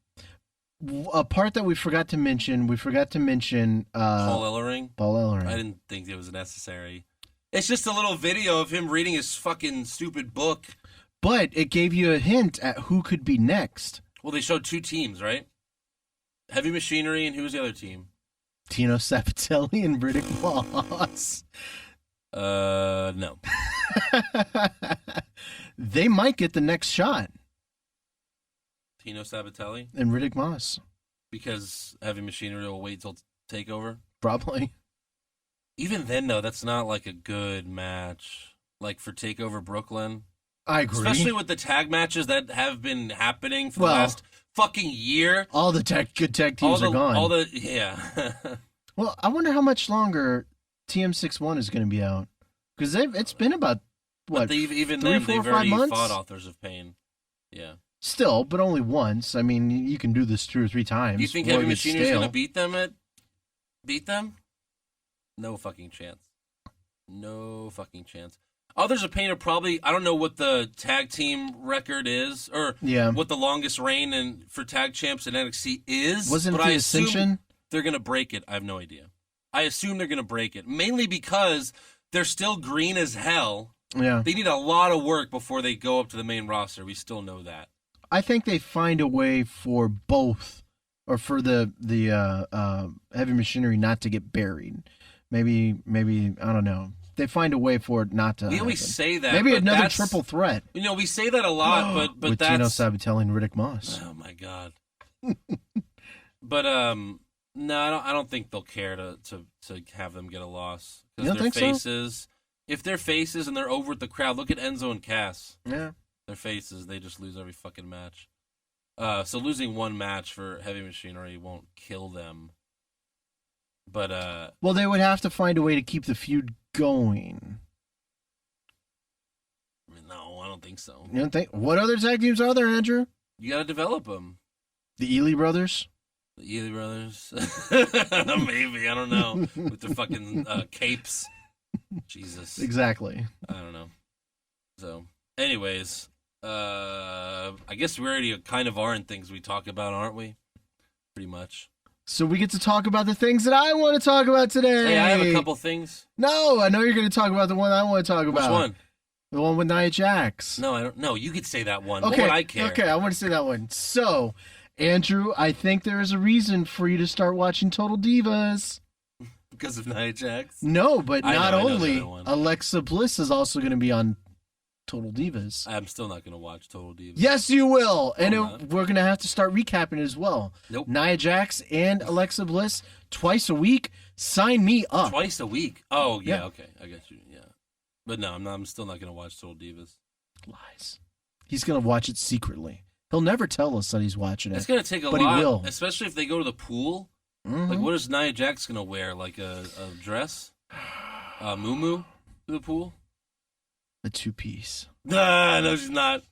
A part that we forgot to mention, Paul Ellering. Paul Ellering. I didn't think it was necessary. It's just a little video of him reading his fucking stupid book. But it gave you a hint at who could be next. Well, they showed 2 teams, right? Heavy Machinery, and who was the other team? Tino Sabatelli and Riddick Moss. No. They might get the next shot. Tino Sabatelli? And Riddick Moss. Because Heavy Machinery will wait till TakeOver? Probably. Even then, though, that's not like a good match. Like for TakeOver Brooklyn. I agree. Especially with the tag matches that have been happening for the last fucking year. All the good tag teams are gone. Yeah. Well, I wonder how much longer TM61 is going to be out. Because it's been about, what, they've 3, 4, they've 5 already months? fought Authors of Pain. Yeah. Still, but only once. I mean, you can do this 2 or 3 times. You think Heavy Machinery is going to beat them? No fucking chance. No fucking chance. Authors of Pain are probably, I don't know what the tag team record is, or what the longest reign for tag champs in NXT is. Wasn't it the Ascension? They're going to break it. I have no idea. I assume they're going to break it, mainly because they're still green as hell. Yeah. They need a lot of work before they go up to the main roster. We still know that. I think they find a way for both, or for the Heavy Machinery not to get buried. Maybe I don't know. They find a way for it not to. We always say that. Maybe another triple threat. We say that a lot, but with that's Tino Sabatelli and Riddick Moss. Oh my god. But no, I don't think they'll care to have them get a loss because their faces. So? If they're faces and they're over with the crowd, look at Enzo and Cass. Yeah, their faces, they just lose every fucking match. So losing one match for Heavy Machinery won't kill them. But well, they would have to find a way to keep the feud going. No, I don't think so. You don't think? What other tag teams are there, Andrew? You got to develop them. The Ely brothers. The Ely brothers. Maybe, I don't know. With their fucking capes. Jesus. Exactly. I don't know. So, anyways, I guess we already kind of are in things we talk about, aren't we? Pretty much. So we get to talk about the things that I want to talk about today. Hey, I have a couple things. No, I know you're going to talk about the one I want to talk about. Which one? The one with Nia Jax. No, I don't. No, you could say that one. Okay, what would I care? Okay, I want to say that one. So, Andrew, I think there is a reason for you to start watching Total Divas. Because of Nia Jax? No, but not only one. Alexa Bliss is also going to be on Total Divas. I'm still not going to watch Total Divas. Yes, you will. And we're going to have to start recapping it as well. Nope. Nia Jax and Alexa Bliss twice a week. Sign me up. Twice a week? Oh, yeah. Okay. I got you. Yeah. But no, I'm still not going to watch Total Divas. Lies. He's going to watch it secretly. He'll never tell us that he's watching it. It's going to take a lot. He will. Especially if they go to the pool. Mm-hmm. Like, what is Nia Jax going to wear? Like a dress? A muumuu to the pool? A 2-piece. No, she's not.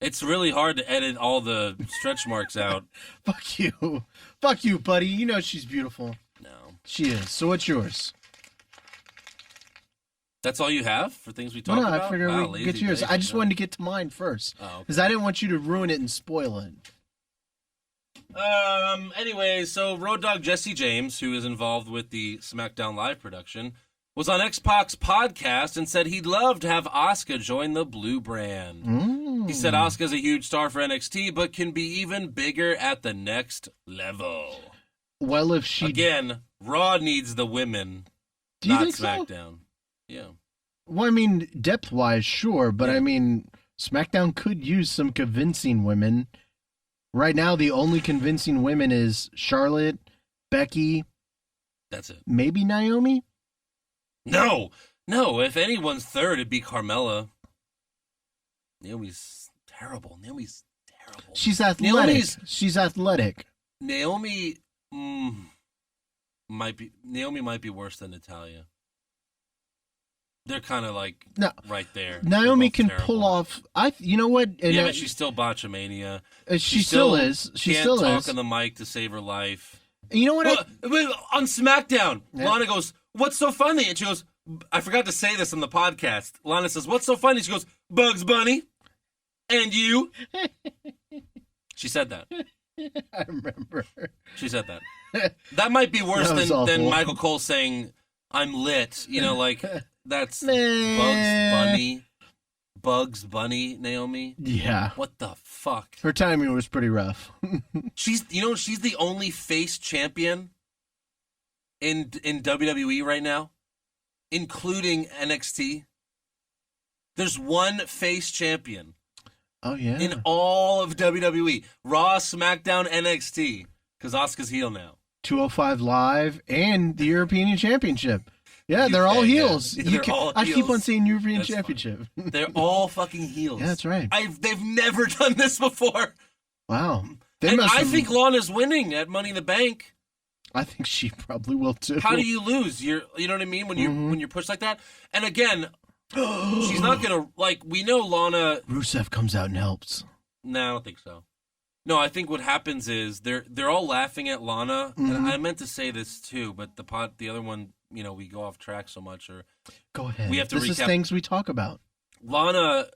It's really hard to edit all the stretch marks out. Fuck you. Fuck you, buddy. You know she's beautiful. No. She is. So what's yours? That's all you have for things we talked about? I figured we'd get yours. I just wanted to get to mine first. Because I didn't want you to ruin it and spoil it. Anyway, so Road Dogg Jesse James, who is involved with the SmackDown Live production, was on X-Pac's podcast and said he'd love to have Asuka join the Blue Brand. He said Asuka's a huge star for NXT, but can be even bigger at the next level. Well, if she... Again, Raw needs the women, not SmackDown. So? Yeah. Well, I mean, depth-wise, sure, but I mean, SmackDown could use some convincing women. Right now, the only convincing women is Charlotte, Becky. That's it. Maybe Naomi? No. If anyone's third, it'd be Carmella. Naomi's terrible. She's athletic. She's athletic. Naomi might be worse than Natalya. They're kind of like right there. Naomi can pull off. You know what? But she's still botchamania. She still is. She still talk on the mic to save her life. You know what? On SmackDown, Lana goes, "What's so funny?" And she goes, "I forgot to say this on the podcast." Lana says, "What's so funny?" She goes, "Bugs Bunny, and you." She said that. I remember. She said that. That might be worse than Michael Cole saying I'm lit. Like that's Nah. Bugs Bunny, Naomi. Yeah. What the fuck? Her timing was pretty rough. She's the only face champion in WWE right now, including NXT. There's one face champion. Oh yeah. In all of WWE, Raw, SmackDown, NXT, because Asuka's heel now. 205 Live and the European Championship. Yeah, they're all heels. Yeah. I keep on saying European Championship. They're all fucking heels. Yeah, that's right. They've never done this before. Wow. I think Lana's winning at Money in the Bank. I think she probably will too. How do you lose? You know what I mean when you're pushed like that. And again, she's not gonna we know Lana. Rusev comes out and helps. No, I don't think so. No, I think what happens is they're all laughing at Lana, and I meant to say this too, but the other one, we go off track so much. Or go ahead. We have to recap. This is things we talk about. Lana,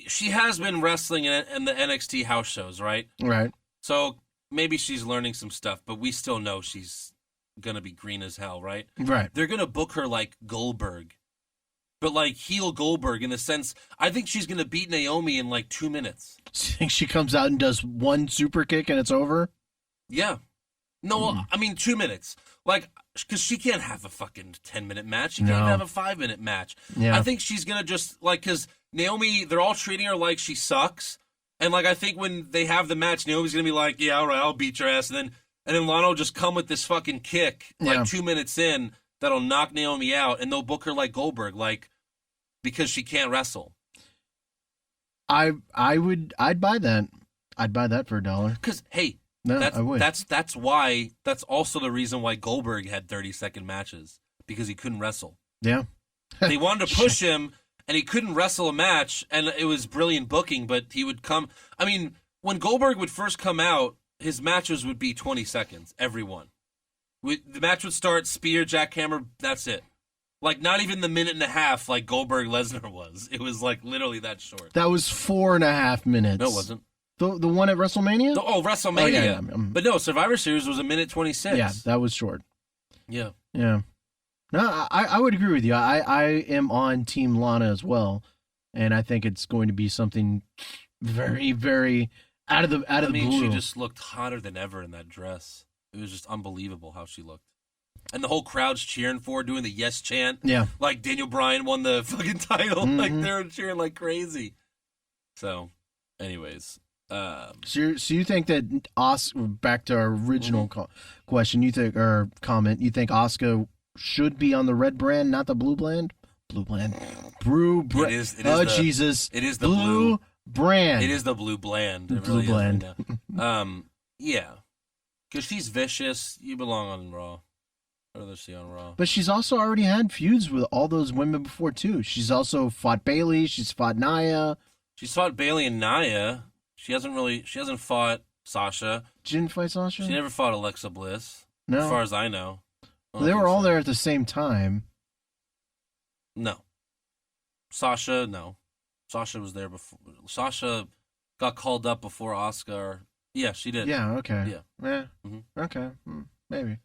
she has been wrestling in the NXT house shows, right? Right. So maybe she's learning some stuff, but we still know she's gonna be green as hell, right? Right. They're gonna book her like Goldberg, but like heel Goldberg in the sense. I think she's gonna beat Naomi in like 2 minutes. So you think she comes out and does one super kick and it's over? Yeah. No, I mean 2 minutes. Because she can't have a fucking 10-minute match. She can't have a 5-minute match. Yeah. I think she's gonna just because Naomi, they're all treating her like she sucks. And I think when they have the match, Naomi's gonna be like, "Yeah, all right, I'll beat your ass." And then Lana will just come with this fucking kick 2 minutes in that'll knock Naomi out, and they'll book her like Goldberg, because she can't wrestle. I'd buy that. I'd buy that for $1. Because hey, I would. That's also the reason why Goldberg had 30-second matches, because he couldn't wrestle. Yeah. They wanted to push him, and he couldn't wrestle a match, and it was brilliant booking, but he would come. I mean, when Goldberg would first come out, his matches would be 20 seconds, every one. The match would start, spear, jackhammer, that's it. Not even the minute and a half like Goldberg Lesnar was. It was literally that short. That was 4.5 minutes. No, it wasn't. The one at WrestleMania? WrestleMania. Oh, yeah. But no, Survivor Series was 1:26. Yeah, that was short. Yeah. Yeah. No, I would agree with you. I am on Team Lana as well, and I think it's going to be something very, very out of the blue. She just looked hotter than ever in that dress. It was just unbelievable how she looked. And the whole crowd's cheering for her, doing the yes chant. Yeah. Like Daniel Bryan won the fucking title. Mm-hmm. They're cheering like crazy. So, anyways. So you think that back to our original question, you think, or comment, you think Asuka should be on the red brand, not the blue brand? Blue brand. Jesus. It is the blue brand. It is the blue bland. It blue really bland. Right yeah. Because she's vicious. You belong on Raw. I'd rather see on Raw. But she's also already had feuds with all those women before, too. She's also fought Bayley. She's fought Nia. She's fought Bayley and Nia. She hasn't fought Sasha. She didn't fight Sasha? She never fought Alexa Bliss. No. As far as I know. They were all there at the same time. No. Sasha, no. Sasha was there before. Sasha got called up before Asuka. Yeah, she did. Yeah, okay. Yeah. Okay. Maybe.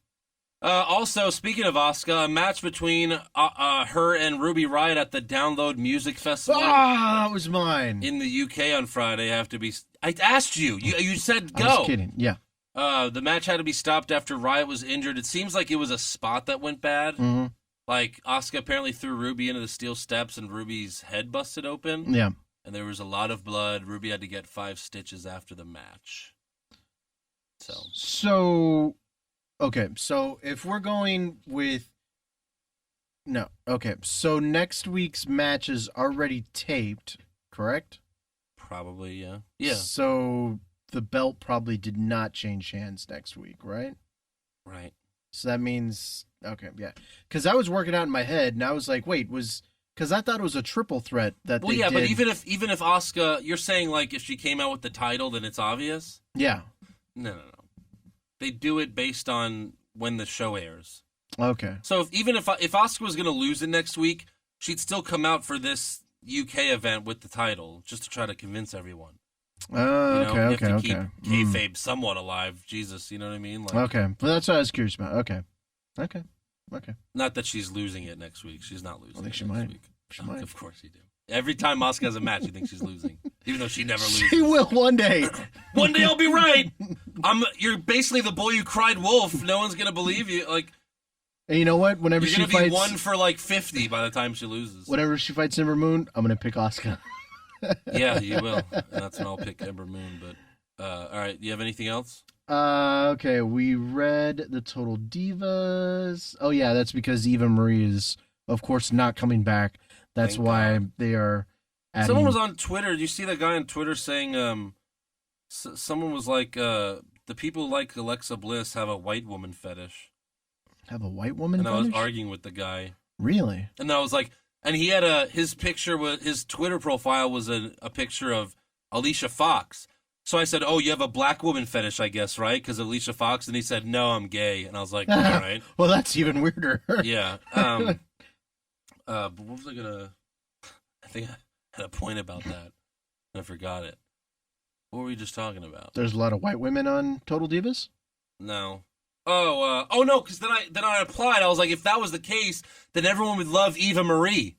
Also, speaking of Asuka, a match between her and Ruby Riott at the Download Music Festival. Ah, that was mine. In the UK on Friday. I asked you. You said go. I was kidding, yeah. The match had to be stopped after Riott was injured. It seems like it was a spot that went bad. Mm-hmm. Asuka apparently threw Ruby into the steel steps and Ruby's head busted open. Yeah. And there was a lot of blood. Ruby had to get 5 stitches after the match. So, okay. So if we're going with... No. Okay. So next week's match is already taped, correct? Probably, yeah. Yeah. So the belt probably did not change hands next week, right? Right. So that means... Okay, yeah. Because I was working out in my head, and I was like, wait, because I thought it was a triple threat that they did. Well, yeah, but even if Asuka... You're saying, if she came out with the title, then it's obvious? Yeah. No. They do it based on when the show airs. Okay. So if Asuka was going to lose it next week, she'd still come out for this UK event with the title, just to try to convince everyone. Okay. You have to keep kayfabe somewhat alive. Jesus, you know what I mean? Okay. Well, that's what I was curious about. Okay. Okay. Not that she's losing it next week. She's not losing. I think it she next might. Week. She might. Of course you do. Every time Asuka has a match, you think she's losing, even though she never loses. She will one day. One day I'll be right. You're basically the boy who cried wolf. No one's gonna believe you. Like, and you know what? Whenever you're she gonna fights, be 1 for like 50 by the time she loses. Whenever she fights Ember Moon, I'm gonna pick Asuka. Yeah, you will. And that's when I'll pick Ember Moon. But all right, do you have anything else? Okay, we read the Total Divas. Oh yeah, that's because Eva Marie is, of course, not coming back. That's Thank why God. they are adding... Someone was on Twitter. Did you see that guy on Twitter saying, someone was like, the people who like Alexa Bliss have a white woman fetish. Have a white woman and fetish? I was arguing with the guy. Really? And I was like, and he had his picture, his Twitter profile was a picture of Alicia Fox. So I said, oh, you have a black woman fetish, I guess, right? Because of Alicia Fox. And he said, no, I'm gay. And I was like, all right. Well, that's even weirder. Yeah. But what was I gonna? I think I had a point about that. And I forgot it. What were we just talking about? There's a lot of white women on Total Divas? No. Oh no, because then I applied. I was like, if that was the case, then everyone would love Eva Marie.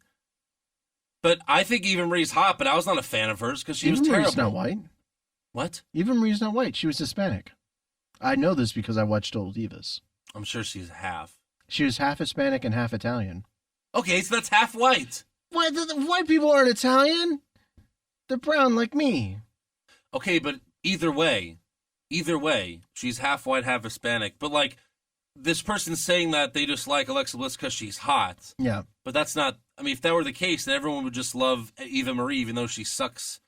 But I think Eva Marie's hot, but I was not a fan of hers because she was terrible. Eva Marie's not white. What? Eva Marie's not white. She was Hispanic. I know this because I watched Total Divas. I'm sure she's half. She was half Hispanic and half Italian. Okay, so that's half white. What? The white people aren't Italian? They're brown like me. Okay, but either way, she's half white, half Hispanic. But like, this person's saying that they just like Alexa Bliss because she's hot. Yeah. But that's not. I mean, if that were the case, then everyone would just love Eva Marie, even though she sucks.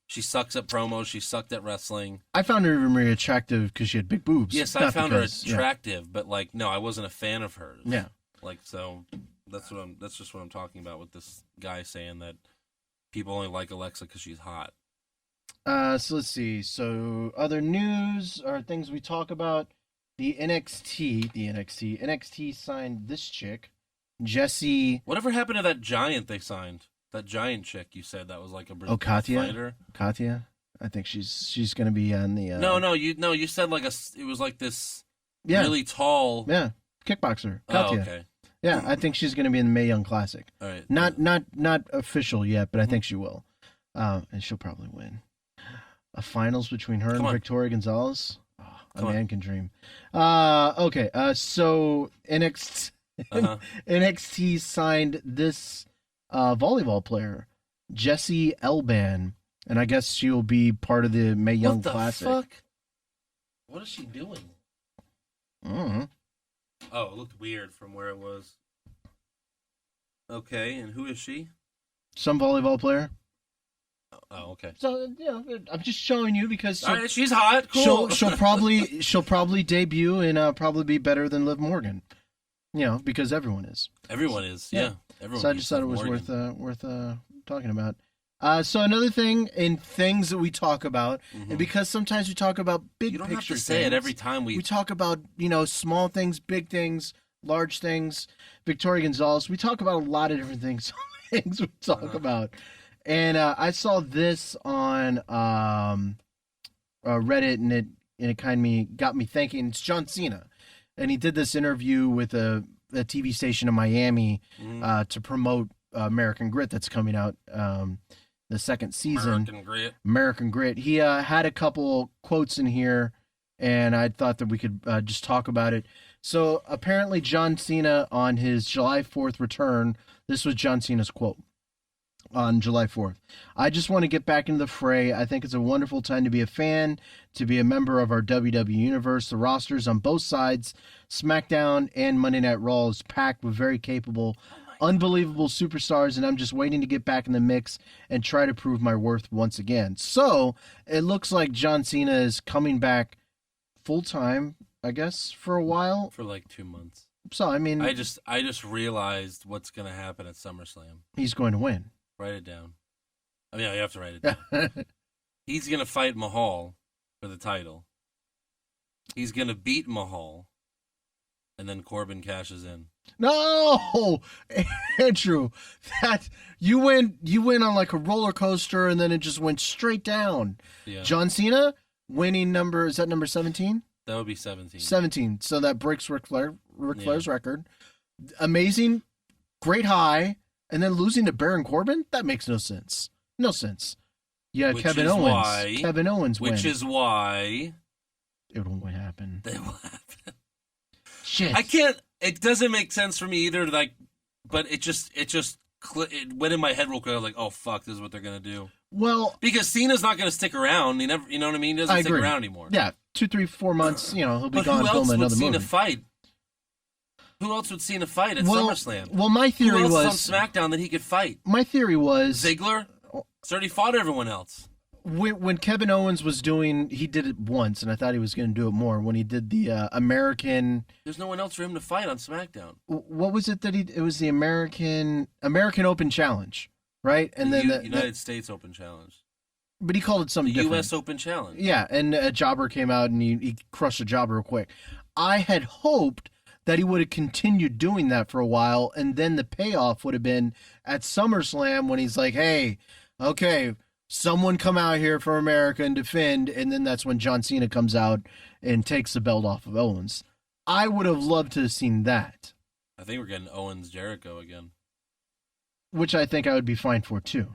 She sucks at promos. She sucked at wrestling. I found her very attractive because she had big boobs. Yes, I found her attractive, but like, no, I wasn't a fan of hers. Yeah. Like, so that's just what I'm talking about with this guy saying that people only like Alexa because she's hot. So let's see. So other news or things we talk about. NXT signed this chick, Jessie. Whatever happened to that giant they signed? That giant chick you said that was like a Brazilian fighter. Katya. I think she's going to be on the. You said like it was like this really tall. Yeah, kickboxer. Katya. Oh, okay. Yeah, I think she's going to be in the Mae Young Classic. All right. Not official yet, but I think she will, and she'll probably win. A finals between her and Victoria Gonzalez. Oh, a man can dream. Okay. So NXT signed this volleyball player, Jessie Elban, and I guess she'll be part of the Mae Young Classic. What the fuck? What is she doing? Mm-hmm. Oh, it looked weird from where it was. Okay, and who is she? Some volleyball player. Oh, okay. So I'm just showing you because all right, she's hot. Cool. She'll probably debut and probably be better than Liv Morgan. Because everyone is. Everyone is. Yeah. Everyone. So I just thought it was worth talking about. So another thing in things that we talk about, and because sometimes we talk about big picture things. You don't have to say it every time we talk about, small things, big things, large things. Victoria Gonzalez, we talk about a lot of different things we talk about. And I saw this on Reddit, and it kind of got me thinking. It's John Cena, and he did this interview with a TV station in Miami to promote American Grit that's coming out the second season. American Grit. He had a couple quotes in here, and I thought that we could just talk about it. So apparently John Cena on his July 4th return, this was John Cena's quote on July 4th. I just want to get back into the fray. I think it's a wonderful time to be a fan, to be a member of our WWE universe. The rosters on both sides, SmackDown and Monday Night Raw, is packed with very capable, unbelievable superstars, and I'm just waiting to get back in the mix and try to prove my worth once again. So it looks like John Cena is coming back full-time, I guess, for a while. For like 2 months. So, I mean... I just realized what's going to happen at SummerSlam. He's going to win. Write it down. I mean, you have to write it down. He's going to fight Mahal for the title. He's going to beat Mahal. And then Corbin cashes in. No! Andrew, that you went on like a roller coaster and then it just went straight down. Yeah. John Cena winning number 17? That would be 17. 17. So that breaks Ric Flair's record. amazing, great high, and then losing to Baron Corbin? That makes no sense. No sense. Yeah, Kevin Owens. Kevin Owens wins. Which is why it won't happen. It will happen. Shit. I can't. It doesn't make sense for me either. Like, but it went in my head real quick. I was like, oh fuck, this is what they're gonna do. Well, because Cena's not gonna stick around. He never, you know what I mean? He doesn't stick around anymore. Yeah, 2, 3, 4 months. He'll be gone filming another movie. Who else would Cena movie. fight? Who else would Cena fight at SummerSlam? Well, my theory Who else was is on SmackDown that he could fight. My theory was Ziggler. He's already fought everyone else. When Kevin Owens was he did it once, and I thought he was going to do it more. When he did the American, there's no one else for him to fight on SmackDown. What was it that it was the American Open Challenge, right? And then the United States Open Challenge. But he called it something different. The U.S. Open Challenge. Yeah, and a jobber came out and he crushed a jobber real quick. I had hoped that he would have continued doing that for a while, and then the payoff would have been at SummerSlam when he's like, hey, okay, someone come out here for America and defend, and then that's when John Cena comes out and takes the belt off of Owens. I would have loved to have seen that. I think we're getting Owens-Jericho again. Which I think I would be fine for, too.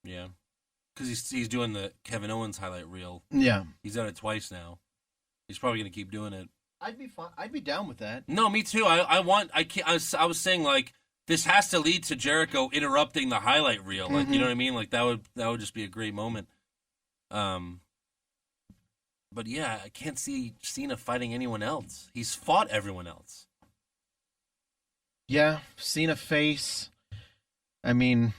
Yeah. Because he's doing the Kevin Owens highlight reel. Yeah. He's done it twice now. He's probably going to keep doing it. I'd be fine. I'd be down with that. No, me too. I was saying, like, this has to lead to Jericho interrupting the highlight reel. Like, you know what I mean? Like, that would just be a great moment. But yeah, I can't see Cena fighting anyone else. He's fought everyone else. Yeah, Cena face. I mean,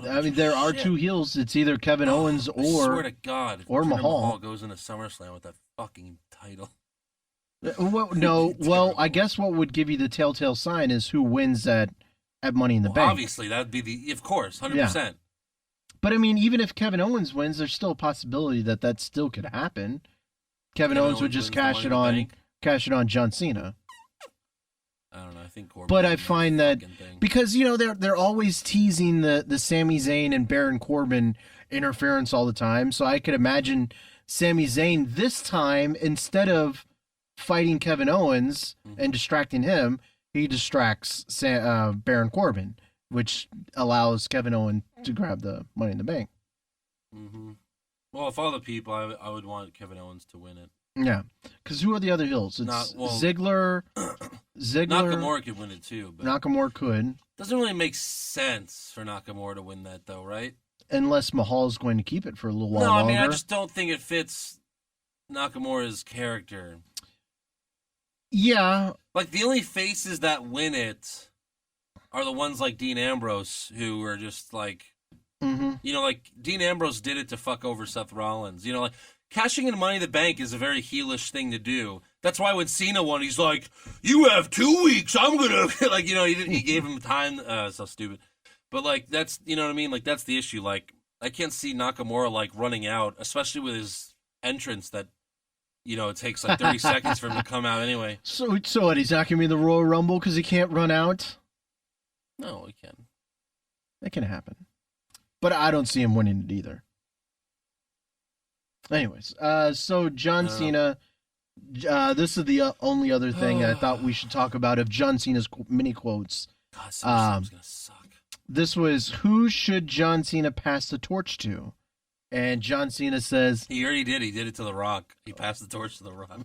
there are two heels. It's either Kevin Owens or I swear to God, or Mahal goes into SummerSlam with that fucking title. Well, I guess what would give you the telltale sign is who wins at Money in the Bank. Obviously, that would be of course, 100%. Yeah. But I mean, even if Kevin Owens wins, there's still a possibility that still could happen. Kevin Owens would just cash it on John Cena. I don't know. I think Corbin. But I find that because they're always teasing the Sami Zayn and Baron Corbin interference all the time, so I could imagine Sami Zayn this time, instead of fighting Kevin Owens and distracting him, he distracts Baron Corbin, which allows Kevin Owens to grab the Money in the Bank. Mm-hmm. Well, of all the people, I would want Kevin Owens to win it. Yeah, because who are the other heels? It's Ziggler. Nakamura could win it too. But Nakamura could. Doesn't really make sense for Nakamura to win that, though, right? Unless Mahal's going to keep it for a little while longer. No, I mean, I just don't think it fits Nakamura's character. Yeah. Like, the only faces that win it are the ones like Dean Ambrose, who are just like, like Dean Ambrose did it to fuck over Seth Rollins. Like, cashing in Money in the Bank is a very heelish thing to do. That's why when Cena won, he's like, you have 2 weeks, I'm gonna, he gave him time, so stupid. But, like, that's, you know what I mean? Like, that's the issue. Like, I can't see Nakamura, like, running out, especially with his entrance that, it takes, like, 30 seconds for him to come out anyway. So what, he's not going to be in the Royal Rumble because he can't run out? No, he can. That can happen. But I don't see him winning it either. Anyways, so John Cena, this is the only other thing I thought we should talk about of John Cena's mini quotes. God, SummerSlam's going to suck. This was, who should John Cena pass the torch to? And John Cena says... He already did. He did it to The Rock. He passed the torch to The Rock.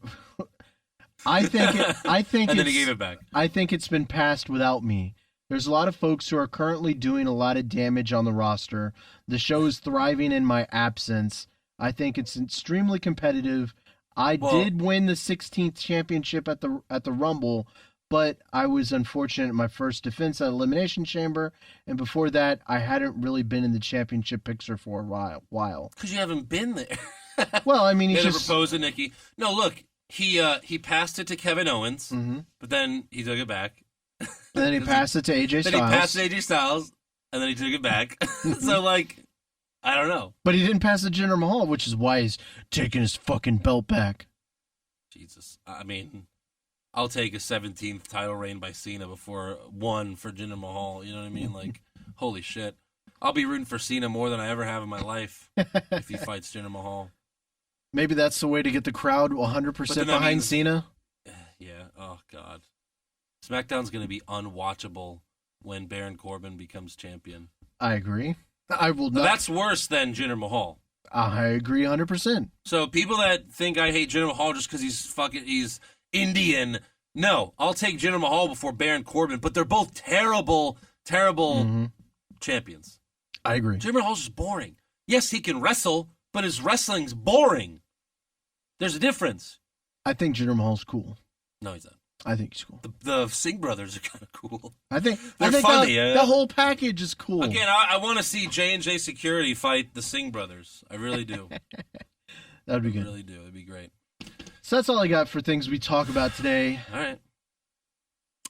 I think and then he gave it back. I think it's been passed without me. There's a lot of folks who are currently doing a lot of damage on the roster. The show is thriving in my absence. I think it's extremely competitive. I did win the 16th championship at the Rumble, but I was unfortunate in my first defense at Elimination Chamber, and before that, I hadn't really been in the championship picture for a while. Because you haven't been there. Well, I mean, he just proposed to Nikki. No, look, he passed it to Kevin Owens, but then he took it back. And then he passed it to AJ Styles. Then he passed it to AJ Styles, and then he took it back. So, like, I don't know. But he didn't pass it to Jinder Mahal, which is why he's taking his fucking belt back. Jesus. I mean, I'll take a 17th title reign by Cena before one for Jinder Mahal. You know what I mean? Like, holy shit. I'll be rooting for Cena more than I ever have in my life if he fights Jinder Mahal. Maybe that's the way to get the crowd 100% behind Cena. Yeah. Oh, God. SmackDown's going to be unwatchable when Baron Corbin becomes champion. I agree. I will not. That's worse than Jinder Mahal. I agree 100%. So people that think I hate Jinder Mahal just because he's Indian, no, I'll take Jinder Mahal before Baron Corbin, but they're both terrible champions. I agree. Jinder Mahal's just boring. Yes, he can wrestle, but his wrestling's boring. There's a difference. I think Jinder Mahal's cool. No, he's not. I think he's cool. The Singh brothers are kind of cool. I think they're funny. The whole package is cool. Again, I want to see J&J Security fight the Singh brothers. I really do. That'd be good. I really do. It'd be great. So that's all I got for things we talk about today. All right.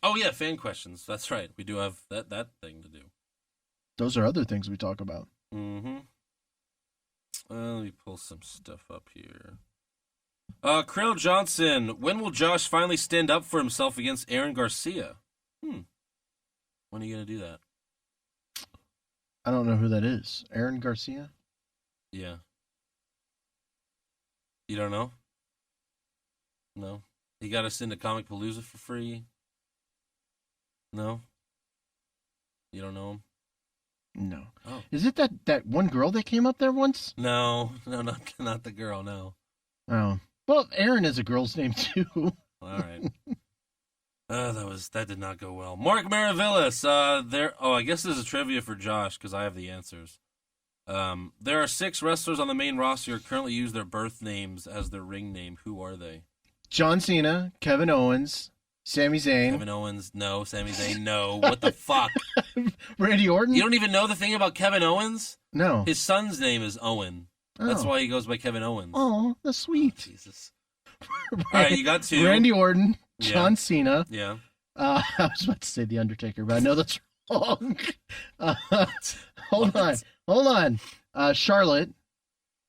Oh, yeah, fan questions. That's right. We do have that thing to do. Those are other things we talk about. Mm-hmm. Let me pull some stuff up here. Krill Johnson, when will Josh finally stand up for himself against Aaron Garcia? When are you going to do that? I don't know who that is. Aaron Garcia? Yeah. You don't know? No? He got us into Comic Palooza for free? No? You don't know him? No. Oh. Is it that one girl that came up there once? No, not the girl, no. Oh. Well, Aaron is a girl's name, too. All right. That did not go well. Mark Maravillas, I guess this is trivia for Josh, because I have the answers. There are 6 wrestlers on the main roster who currently use their birth names as their ring name. Who are they? John Cena, Kevin Owens, Sami Zayn. Kevin Owens, no. Sami Zayn, no. What the fuck? Randy Orton? You don't even know the thing about Kevin Owens? No. His son's name is Owen. That's why he goes by Kevin Owens. Oh, that's sweet. Oh, Jesus. All right, you got 2. Randy Orton, John Cena. Yeah. I was about to say The Undertaker, but I know that's wrong. Hold on. Charlotte.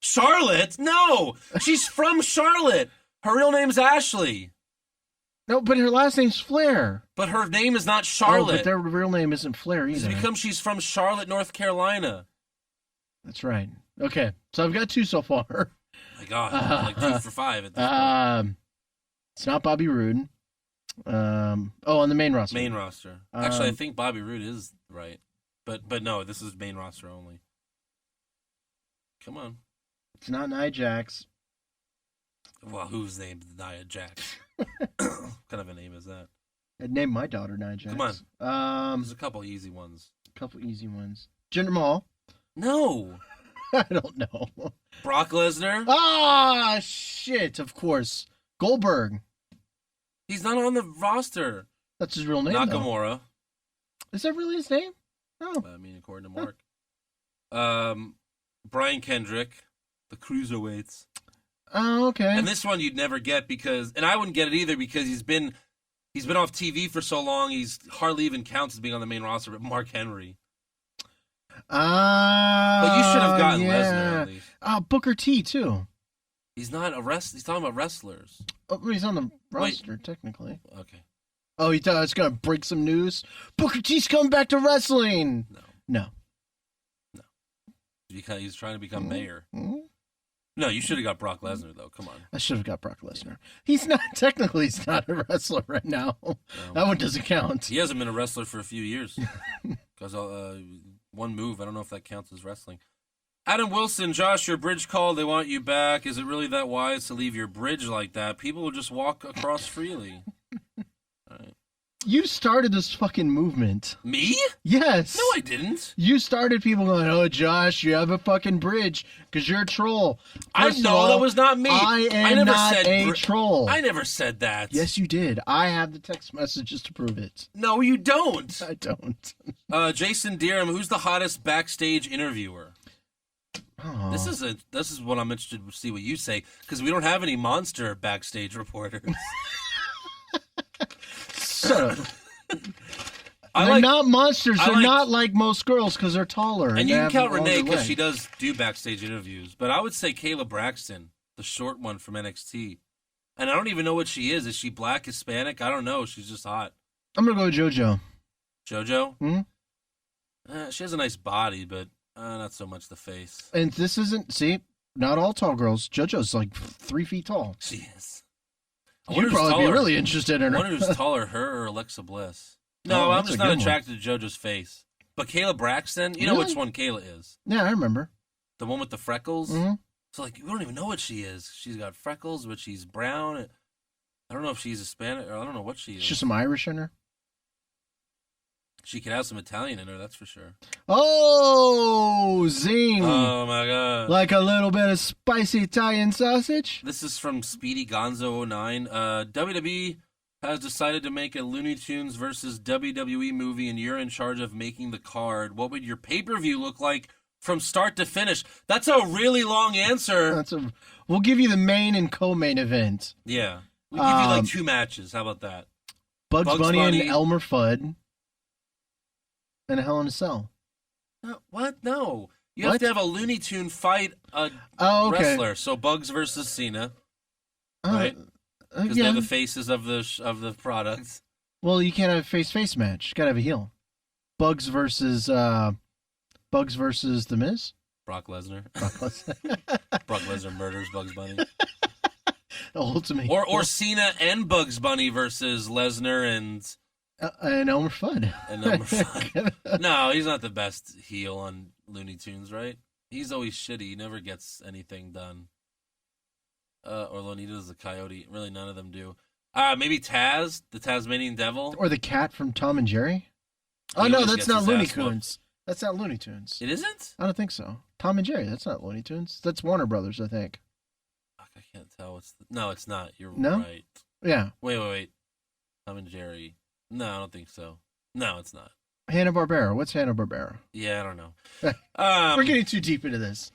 Charlotte? No! She's from Charlotte. Her real name's Ashley. No, but her last name's Flair. But her name is not Charlotte. Oh, but their real name isn't Flair either. It's because she's from Charlotte, North Carolina. That's right. Okay, so I've got 2 so far. My God, I'm like 2 for 5 at this point. It's not Bobby Roode. On the main roster. Main roster. Actually, I think Bobby Roode is right. But no, this is main roster only. Come on. It's not Nia Jax. Well, whose name's Nia Jax? What kind of a name is that? I'd name my daughter Nia Jax. Come on. There's a couple easy ones. Jinder Mahal. No. I don't know. Brock Lesnar? Ah, shit, of course. Goldberg. He's not on the roster. That's his real name, Nakamura. Though. Is that really his name? Oh. I mean, according to Mark. Brian Kendrick, the Cruiserweights. Oh, okay. And this one you'd never get and I wouldn't get it either because he's been off TV for so long, he's hardly even counts as being on the main roster, but Mark Henry. But you should have gotten Lesnar at least. Booker T, too. He's not a wrestler. He's talking about wrestlers. Oh, he's on the roster, technically. Okay. Oh, you thought I was going to break some news? Booker T's coming back to wrestling. No. Because he's trying to become mayor. Mm-hmm. No, you should have got Brock Lesnar, though. Come on. I should have got Brock Lesnar. He's not a wrestler right now. No. That one doesn't count. He hasn't been a wrestler for a few years. Because one move, I don't know if that counts as wrestling. Adam Wilson, Josh, your bridge call, they want you back. Is it really that wise to leave your bridge like that? People will just walk across freely. All right. You started this fucking movement. Me? Yes. No, I didn't. You started people going, oh, Josh, you have a fucking bridge because you're a troll. First of all, that was not me. I never not said a troll. I never said that. Yes, you did. I have the text messages to prove it. No, you don't. I don't. Jason Deerham, who's the hottest backstage interviewer? Oh. This is what I'm interested to see what you say because we don't have any monster backstage reporters. So, they're not monsters. They're not like most girls because they're taller. And you can count Renee because she does do backstage interviews. But I would say Kayla Braxton, the short one from NXT. And I don't even know what she is. Is she black, Hispanic? I don't know. She's just hot. I'm going to go with JoJo. JoJo? Hmm? She has a nice body, but not so much the face. And this isn't, not all tall girls. JoJo's like 3 feet tall. She is. You'd probably be really interested in her. I wonder who's taller, her or Alexa Bliss. No, I'm just not attracted to JoJo's face. But Kayla Braxton, you know which one Kayla is. Yeah, I remember. The one with the freckles? Mm-hmm. So, like, we don't even know what she is. She's got freckles, but she's brown. I don't know if she's Hispanic, or I don't know what she is. She's some Irish in her? She could have some Italian in her, that's for sure. Oh, zing. Oh, my God. Like a little bit of spicy Italian sausage? This is from Speedy Gonzo 09. WWE has decided to make a Looney Tunes versus WWE movie, and you're in charge of making the card. What would your pay-per-view look like from start to finish? That's a really long answer. We'll give you the main and co-main event. Yeah. We'll give you like 2 matches. How about that? Bugs Bunny and Elmer Fudd. And a Hell in a Cell. What? No. You have to have a Looney Tune fight a wrestler. So Bugs versus Cena. Right? Because they're the faces of the product. Well, you can't have a face-face match. You gotta have a heel. Bugs versus The Miz? Brock Lesnar. Brock Lesnar murders Bugs Bunny. Ultimate. Or Cena and Bugs Bunny versus Lesnar and Elmer Fudd. No, he's not the best heel on Looney Tunes, right? He's always shitty. He never gets anything done. Or Lonita's the Coyote. Really, none of them do. Maybe Taz, the Tasmanian Devil. Or the cat from Tom and Jerry. Oh, no, that's not Looney Tunes. That's not Looney Tunes. It isn't? I don't think so. Tom and Jerry, that's not Looney Tunes. That's Warner Brothers, I think. I can't tell. No, it's not. You're no? right. Yeah. Wait. Tom and Jerry. No, I don't think so. No, it's not. Hanna-Barbera. What's Hanna-Barbera? Yeah, I don't know. We're getting too deep into this.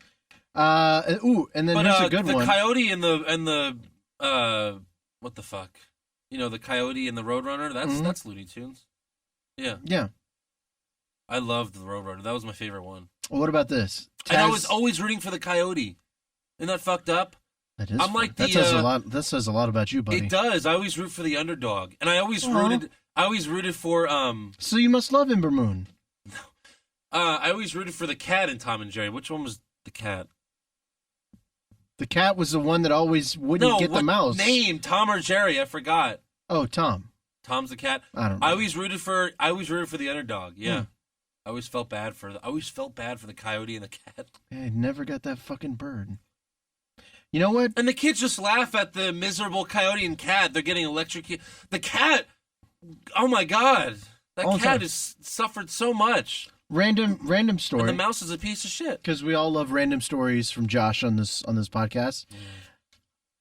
And then here's a good one. The Coyote and the what the fuck? You know, the Coyote and the Roadrunner. That's Looney Tunes. Yeah. Yeah. I loved the Roadrunner. That was my favorite one. Well, what about this? And I was always rooting for the Coyote. Isn't that fucked up? That is. That says a lot. That says a lot about you, buddy. It does. I always root for the underdog, and I always rooted for. So you must love Ember Moon. No. I always rooted for the cat in Tom and Jerry. Which one was the cat? The cat was the one that always wouldn't get the mouse. Name Tom or Jerry? I forgot. Oh, Tom. Tom's the cat. I don't know. I always rooted for the underdog. Yeah. I always felt bad for the Coyote and the cat. I never got that fucking bird. You know what? And the kids just laugh at the miserable Coyote and cat. They're getting electrocuted. The cat. Oh my God. That cat has suffered so much. Random story. And the mouse is a piece of shit. Because we all love random stories from Josh on this podcast. Mm.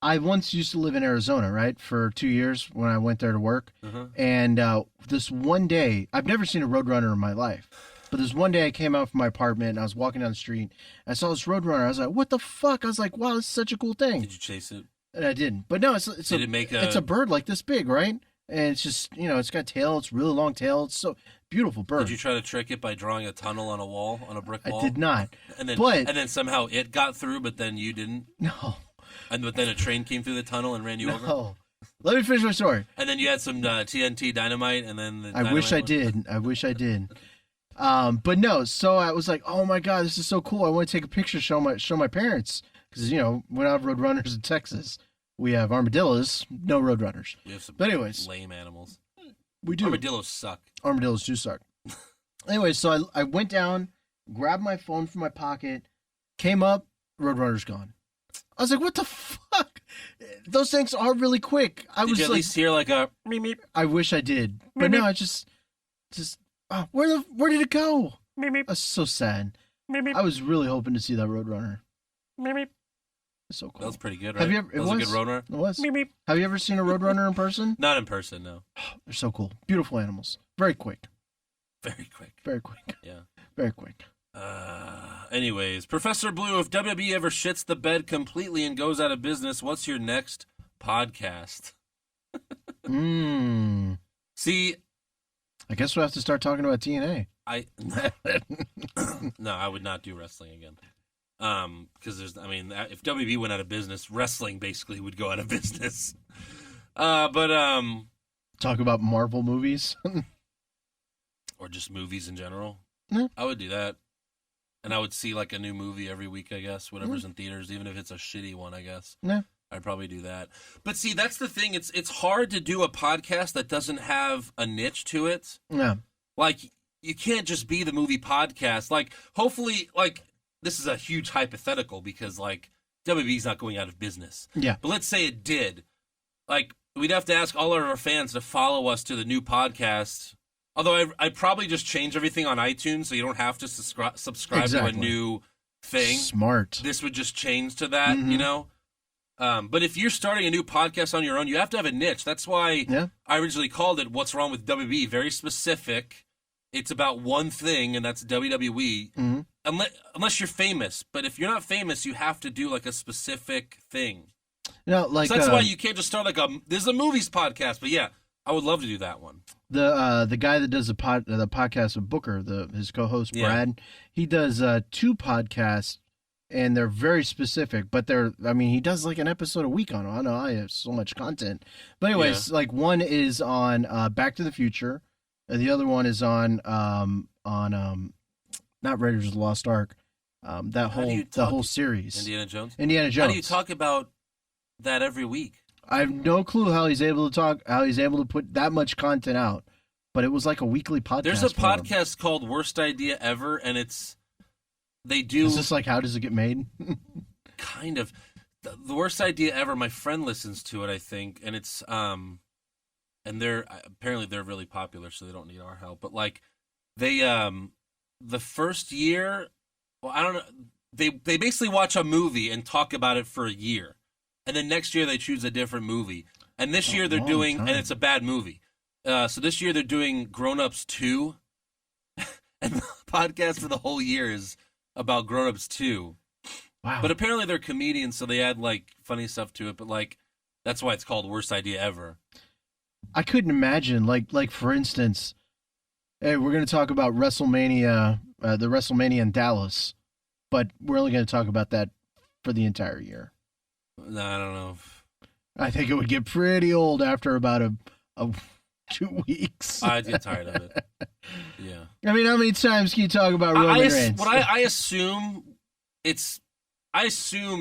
I once used to live in Arizona, right, for 2 years when I went there to work. Uh-huh. And this one day, I've never seen a Roadrunner in my life. But this one day I came out from my apartment and I was walking down the street. And I saw this Roadrunner. I was like, what the fuck? I was like, wow, this is such a cool thing. Did you chase it? And I didn't. But no, it's a bird like this big, right? And it's just, it's got tail. It's really long tail. It's so beautiful bird. Did you try to trick it by drawing a tunnel on a brick wall? I did not. And then somehow it got through, but then you didn't? No. But then a train came through the tunnel and ran you over? No. Let me finish my story. And then you had some TNT dynamite, and then I wish I did. But no, so I was like, oh my God, this is so cool. I want to take a picture, show my parents. Because, we don't have Roadrunners in Texas. We have armadillos, no Roadrunners. We have some lame animals. We do. Armadillos suck. Armadillos do suck. Anyway, so I went down, grabbed my phone from my pocket, came up, Roadrunner's gone. I was like, what the fuck? Those things are really quick. Did you at least hear like a meep meep? I wish I did. But no, I just where did it go? Meep meep. I was so sad. Meep meep. I was really hoping to see that Roadrunner. Meep meep. It's so cool. That was pretty good, right? Have you ever, that was a good Roadrunner? It was. Meep meep. Have you ever seen a Roadrunner in person? Not in person, no. They're so cool. Beautiful animals. Very quick. Very quick. Very quick. Yeah. Very quick. Anyways, Professor Blue, if WWE ever shits the bed completely and goes out of business, what's your next podcast? See, I guess we'll have to start talking about TNA. No, I would not do wrestling again. Because if WWE went out of business, wrestling basically would go out of business. Talk about Marvel movies. Or just movies in general. Yeah. I would do that. And I would see like a new movie every week, I guess. Whatever's in theaters, even if it's a shitty one, I guess. Yeah. I'd probably do that. But see, that's the thing. It's hard to do a podcast that doesn't have a niche to it. Yeah. Like, you can't just be the movie podcast. Like, hopefully, like, this is a huge hypothetical because, like, WWE's not going out of business. Yeah. But let's say it did. Like, we'd have to ask all of our fans to follow us to the new podcast. Although I'd probably just change everything on iTunes so you don't have to subscribe to a new thing. Smart. This would just change to that, you know? But if you're starting a new podcast on your own, you have to have a niche. That's why I originally called it What's Wrong with WWE. Very specific. It's about one thing, and that's WWE. Unless you're famous. But if you're not famous, you have to do like a specific thing. Like, so that's why you can't just start like this is a movies podcast. But yeah, I would love to do that one. The guy that does the podcast with Booker, his co-host Brad, he does 2 podcasts, and they're very specific. But he does like an episode a week on them. I know I have so much content. But anyways, like one is on Back to the Future, and the other one is on not Raiders of the Lost Ark, the whole series. Indiana Jones. How do you talk about that every week? I have no clue how he's able to put that much content out, but it was like a weekly podcast. There's a podcast called Worst Idea Ever, and they do. Is this like How Does It Get Made? Kind of. The Worst Idea Ever. My friend listens to it, I think, and it's and they're really popular, so they don't need our help. But like they the first year, well, I don't know. They basically watch a movie and talk about it for a year. And then next year they choose a different movie. And this year they're doing, and it's a bad movie. So this year they're doing Grown Ups 2. And the podcast for the whole year is about Grown Ups 2. Wow. But apparently they're comedians, so they add like funny stuff to it. But like, that's why it's called Worst Idea Ever. I couldn't imagine, like for instance, hey, we're going to talk about WrestleMania, the WrestleMania in Dallas. But we're only going to talk about that for the entire year. No, I don't know. I think it would get pretty old after about a 2 weeks. I'd get tired of it. Yeah. I mean, how many times can you talk about Roman Reigns? I assume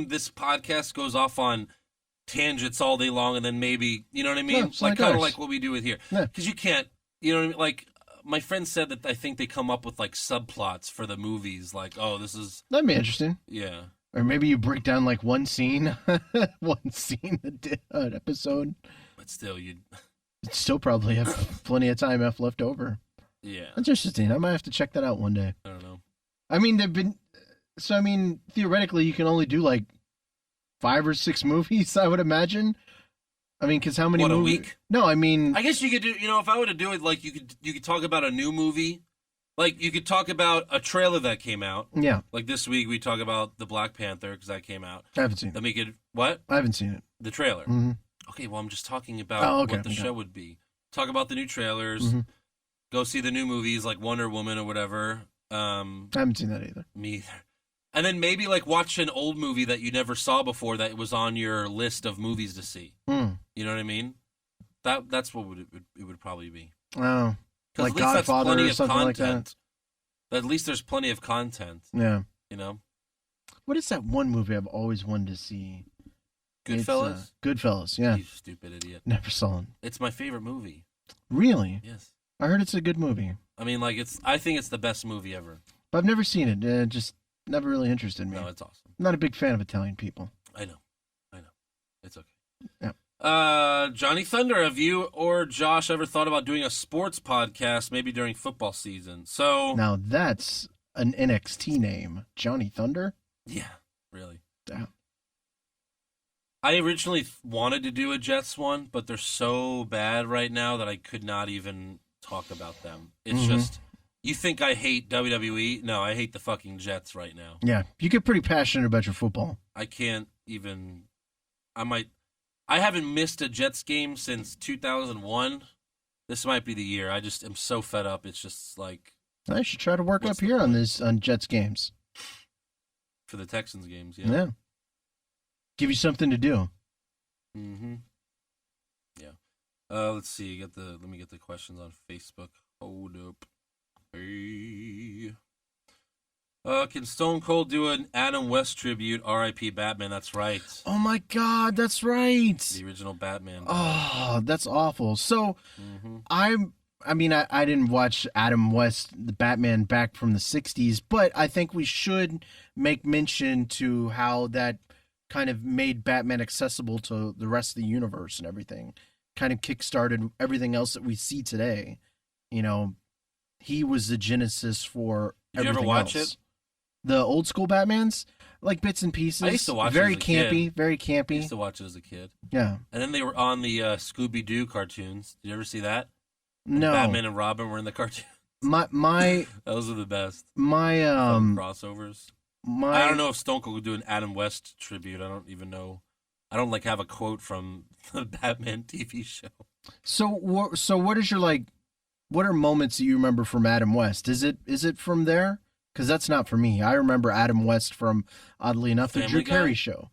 this podcast goes off on tangents all day long, and then maybe, you know what I mean? Yeah, like kind of like what we do with here. Because you can't, you know what I mean? Like, my friend said that I think they come up with like subplots for the movies. Like, oh, this is... That'd be interesting. Yeah. Or maybe you break down like one scene an episode. But still, you'd still probably have plenty of time left over. Yeah. That's interesting. I might have to check that out one day. I don't know. I mean, theoretically, you can only do like 5 or 6 movies, I would imagine. I mean, because how many movies? A week? No, I mean... I guess you could do, if I were to do it, like, you could talk about a new movie. Like, you could talk about a trailer that came out. Yeah. Like, this week we talk about the Black Panther, because that came out. I haven't seen it. Then we could... What? I haven't seen it. The trailer. Mm-hmm. Okay, well, I'm just talking about what the show would be. Talk about the new trailers. Mm-hmm. Go see the new movies, like Wonder Woman or whatever. I haven't seen that either. Me either. And then maybe, like, watch an old movie that you never saw before that was on your list of movies to see. Mm. You know what I mean? That's what it would probably be. Oh. Like at least that's Godfather plenty or something of like content. At least there's plenty of content. Yeah. You know? What is that one movie I've always wanted to see? Goodfellas? Goodfellas, yeah. You stupid idiot. Never saw it. It's my favorite movie. Really? Yes. I heard it's a good movie. I mean, like, I think it's the best movie ever. But I've never seen it. It just never really interested me. No, it's awesome. I'm not a big fan of Italian people. I know. It's okay. Yeah. Johnny Thunder, have you or Josh ever thought about doing a sports podcast, maybe during football season? So now that's an NXT name, Johnny Thunder. Yeah, really. Yeah. I originally wanted to do a Jets one, but they're so bad right now that I could not even talk about them. It's just, you think I hate WWE? No, I hate the fucking Jets right now. Yeah, you get pretty passionate about your football. I can't even. I haven't missed a Jets game since 2001. This might be the year. I just am so fed up. It's just like... I should try to work up here on Jets games. For the Texans games, yeah. Yeah. Give you something to do. Mm-hmm. Yeah. Let's see. Let me get the questions on Facebook. Hold up. Hey. Can Stone Cold do an Adam West tribute? R.I.P. Batman. That's right. Oh my God, that's right. The original Batman. Oh, that's awful. So, I didn't watch Adam West, the Batman back from the 60s, but I think we should make mention to how that kind of made Batman accessible to the rest of the universe and everything. Kind of kickstarted everything else that we see today. You know, he was the genesis for everything else. Did you ever watch it? The old school Batmans? Like bits and pieces. I used to watch very it as a campy, kid. very campy. I used to watch it as a kid. Yeah. And then they were on the Scooby-Doo cartoons. Did you ever see that? No. Batman and Robin were in the cartoons. My Those are the best. My crossovers. I don't know if Stone Cold would do an Adam West tribute. I don't even know. I don't have a quote from the Batman TV show. So what is your what are moments that you remember from Adam West? Is it from there? Because that's not for me. I remember Adam West from, oddly enough, the Drew Carey show.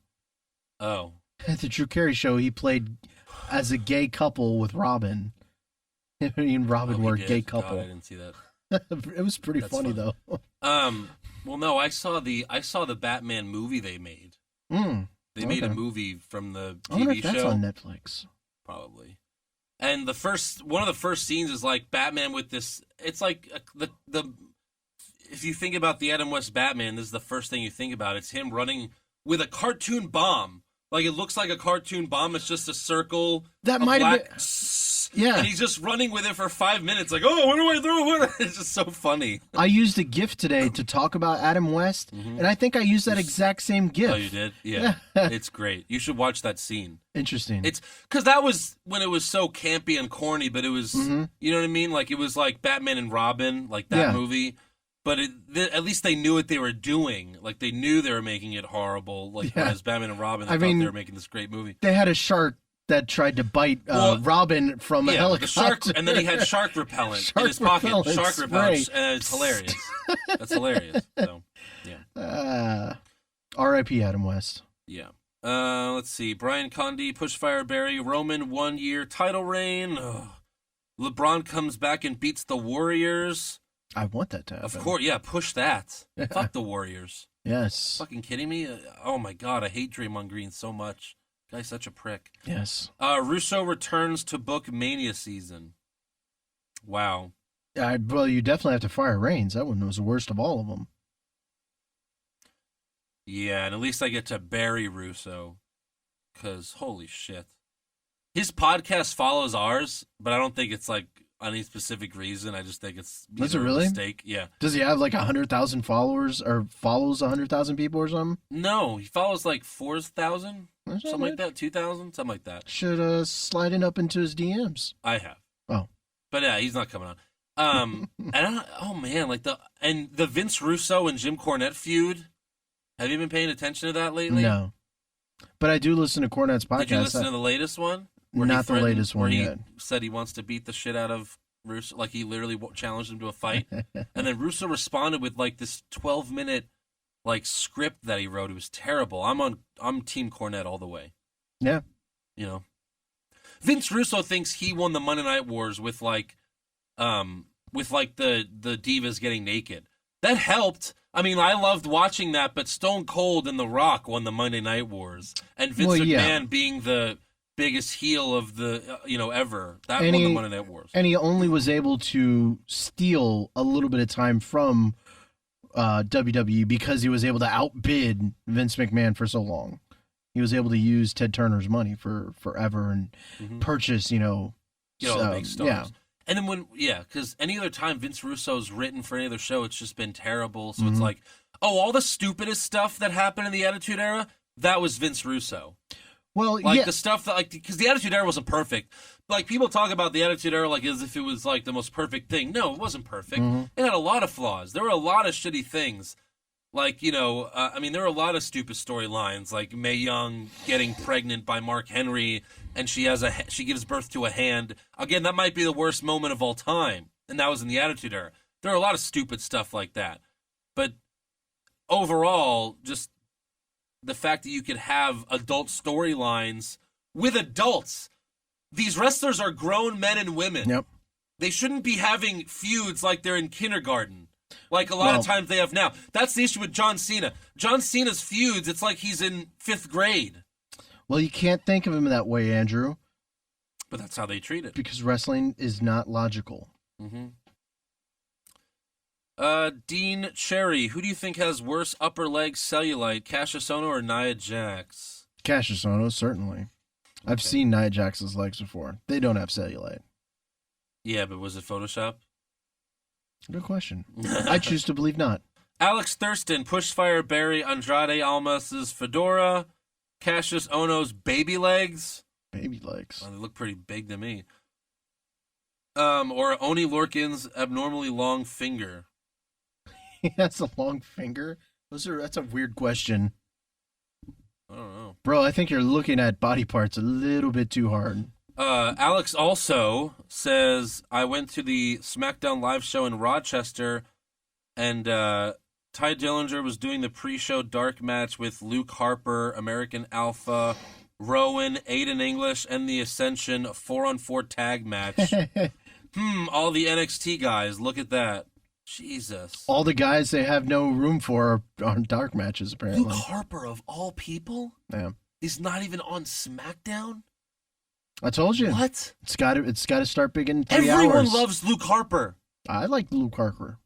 Oh. The Drew Carey show, he played as a gay couple with Robin. He and Robin were a gay couple. God, I didn't see that. It was pretty funny though. Well, no, I saw the Batman movie they made. They made a movie from the TV show. I wonder if that's on Netflix. Probably. And one of the first scenes is like Batman with this. It's like the if you think about the Adam West Batman, this is the first thing you think about. It's him running with a cartoon bomb. Like it looks like a cartoon bomb. It's just a circle. That might have been. Yeah. And he's just running with it for 5 minutes. Like, oh, where do I throw it? It's just so funny. I used a GIF today to talk about Adam West, and I think I used that exact same GIF. Oh, you did? Yeah. It's great. You should watch that scene. Interesting. It's because that was when it was so campy and corny, but it was, you know what I mean? Like, it was like Batman and Robin, like that movie. But at least they knew what they were doing. Like, they knew they were making it horrible. Like, whereas Batman and Robin, thought they were making this great movie. They had a shark that tried to bite Robin from a helicopter. The shark, and then he had shark repellent in his pocket. Shark repellent, and it's hilarious. That's hilarious. So, yeah. R.I.P. Adam West. Yeah. Let's see. Brian Condy, Pushfire Barry, Roman 1 year title reign. Ugh. LeBron comes back and beats the Warriors. I want that to happen. Of course, yeah. Push that. Fuck the Warriors. Yes. Fucking kidding me? Oh my God, I hate Draymond Green so much. Guy's such a prick. Yes. Russo returns to book Mania season. Wow. Well, you definitely have to fire Reigns. That one was the worst of all of them. Yeah, and at least I get to bury Russo. Because, holy shit. His podcast follows ours, but I don't think it's like any specific reason. I just think it's Does it really? A mistake. Yeah. Does he have like 100,000 followers or follows 100,000 people or something? No, he follows like 4,000. Something like that, 2,000, something like that. Should slide it up into his DMs. I have. Oh, but yeah, he's not coming on. And oh man, like the Vince Russo and Jim Cornette feud. Have you been paying attention to that lately? No, but I do listen to Cornette's podcast. Did you listen to the latest one? Not the latest one yet. Where he said he wants to beat the shit out of Russo, like he literally challenged him to a fight, and then Russo responded with like this 12-minute. Like script that he wrote. It was terrible. I'm Team Cornette all the way. Yeah. You know. Vince Russo thinks he won the Monday Night Wars with the Divas getting naked. That helped. I mean, I loved watching that, but Stone Cold and The Rock won the Monday Night Wars. And Vince McMahon being the biggest heel of the ever. That won the Monday Night Wars. And he only was able to steal a little bit of time from WWE because he was able to outbid Vince McMahon for so long. He was able to use Ted Turner's money for forever and purchase, all the big stars. Yeah. And then because any other time Vince Russo's written for any other show, it's just been terrible. So it's like, all the stupidest stuff that happened in the Attitude Era, that was Vince Russo. Well, the stuff that because the Attitude Era wasn't perfect. Like people talk about the Attitude Era like as if it was like the most perfect thing. No, it wasn't perfect. It had a lot of flaws. There were a lot of shitty things. Like there were a lot of stupid storylines. Like Mae Young getting pregnant by Mark Henry, and she gives birth to a hand. Again, that might be the worst moment of all time, and that was in the Attitude Era. There are a lot of stupid stuff like that, but overall, just the fact that you could have adult storylines with adults. These wrestlers are grown men and women. Yep. They shouldn't be having feuds like they're in kindergarten. like a lot of times they have now. That's the issue with John Cena. John Cena's feuds, it's like he's in 5th grade. Well, you can't think of him that way, Andrew. But that's how they treat it. Because wrestling is not logical. Mm-hmm. Dean Cherry, who do you think has worse upper leg cellulite, Cassius Ohno or Nia Jax? Cassius Ohno, certainly. I've seen Nia Jax's legs before. They don't have cellulite. Yeah, but was it Photoshop? Good question. I choose to believe not. Alex Thurston, Pushfire Barry, Andrade Almas's fedora, Cassius Ohno's baby legs. Baby legs. Oh, they look pretty big to me. Or Oney Lorcan's abnormally long finger. He has a long finger? That's a weird question. I don't know. Bro, I think you're looking at body parts a little bit too hard. Alex also says, I went to the SmackDown live show in Rochester, and Ty Dillinger was doing the pre-show dark match with Luke Harper, American Alpha, Rowan, Aiden English, and the Ascension, a 4-on-4 tag match. All the NXT guys, look at that. Jesus. All the guys they have no room for are on dark matches, apparently. Luke Harper, of all people? Yeah. He's not even on SmackDown? I told you. What? It's got to start big in 3 hours. Everyone loves Luke Harper. I like Luke Harper.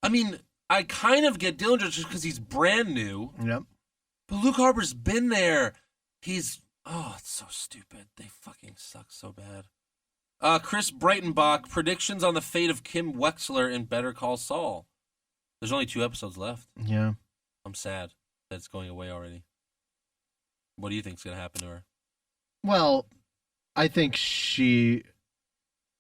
I mean, I kind of get Dillinger just because he's brand new. Yep. But Luke Harper's been there. It's so stupid. They fucking suck so bad. Chris Breitenbach, predictions on the fate of Kim Wexler in Better Call Saul. There's only 2 episodes left. Yeah. I'm sad that it's going away already. What do you think's going to happen to her? Well, I think she...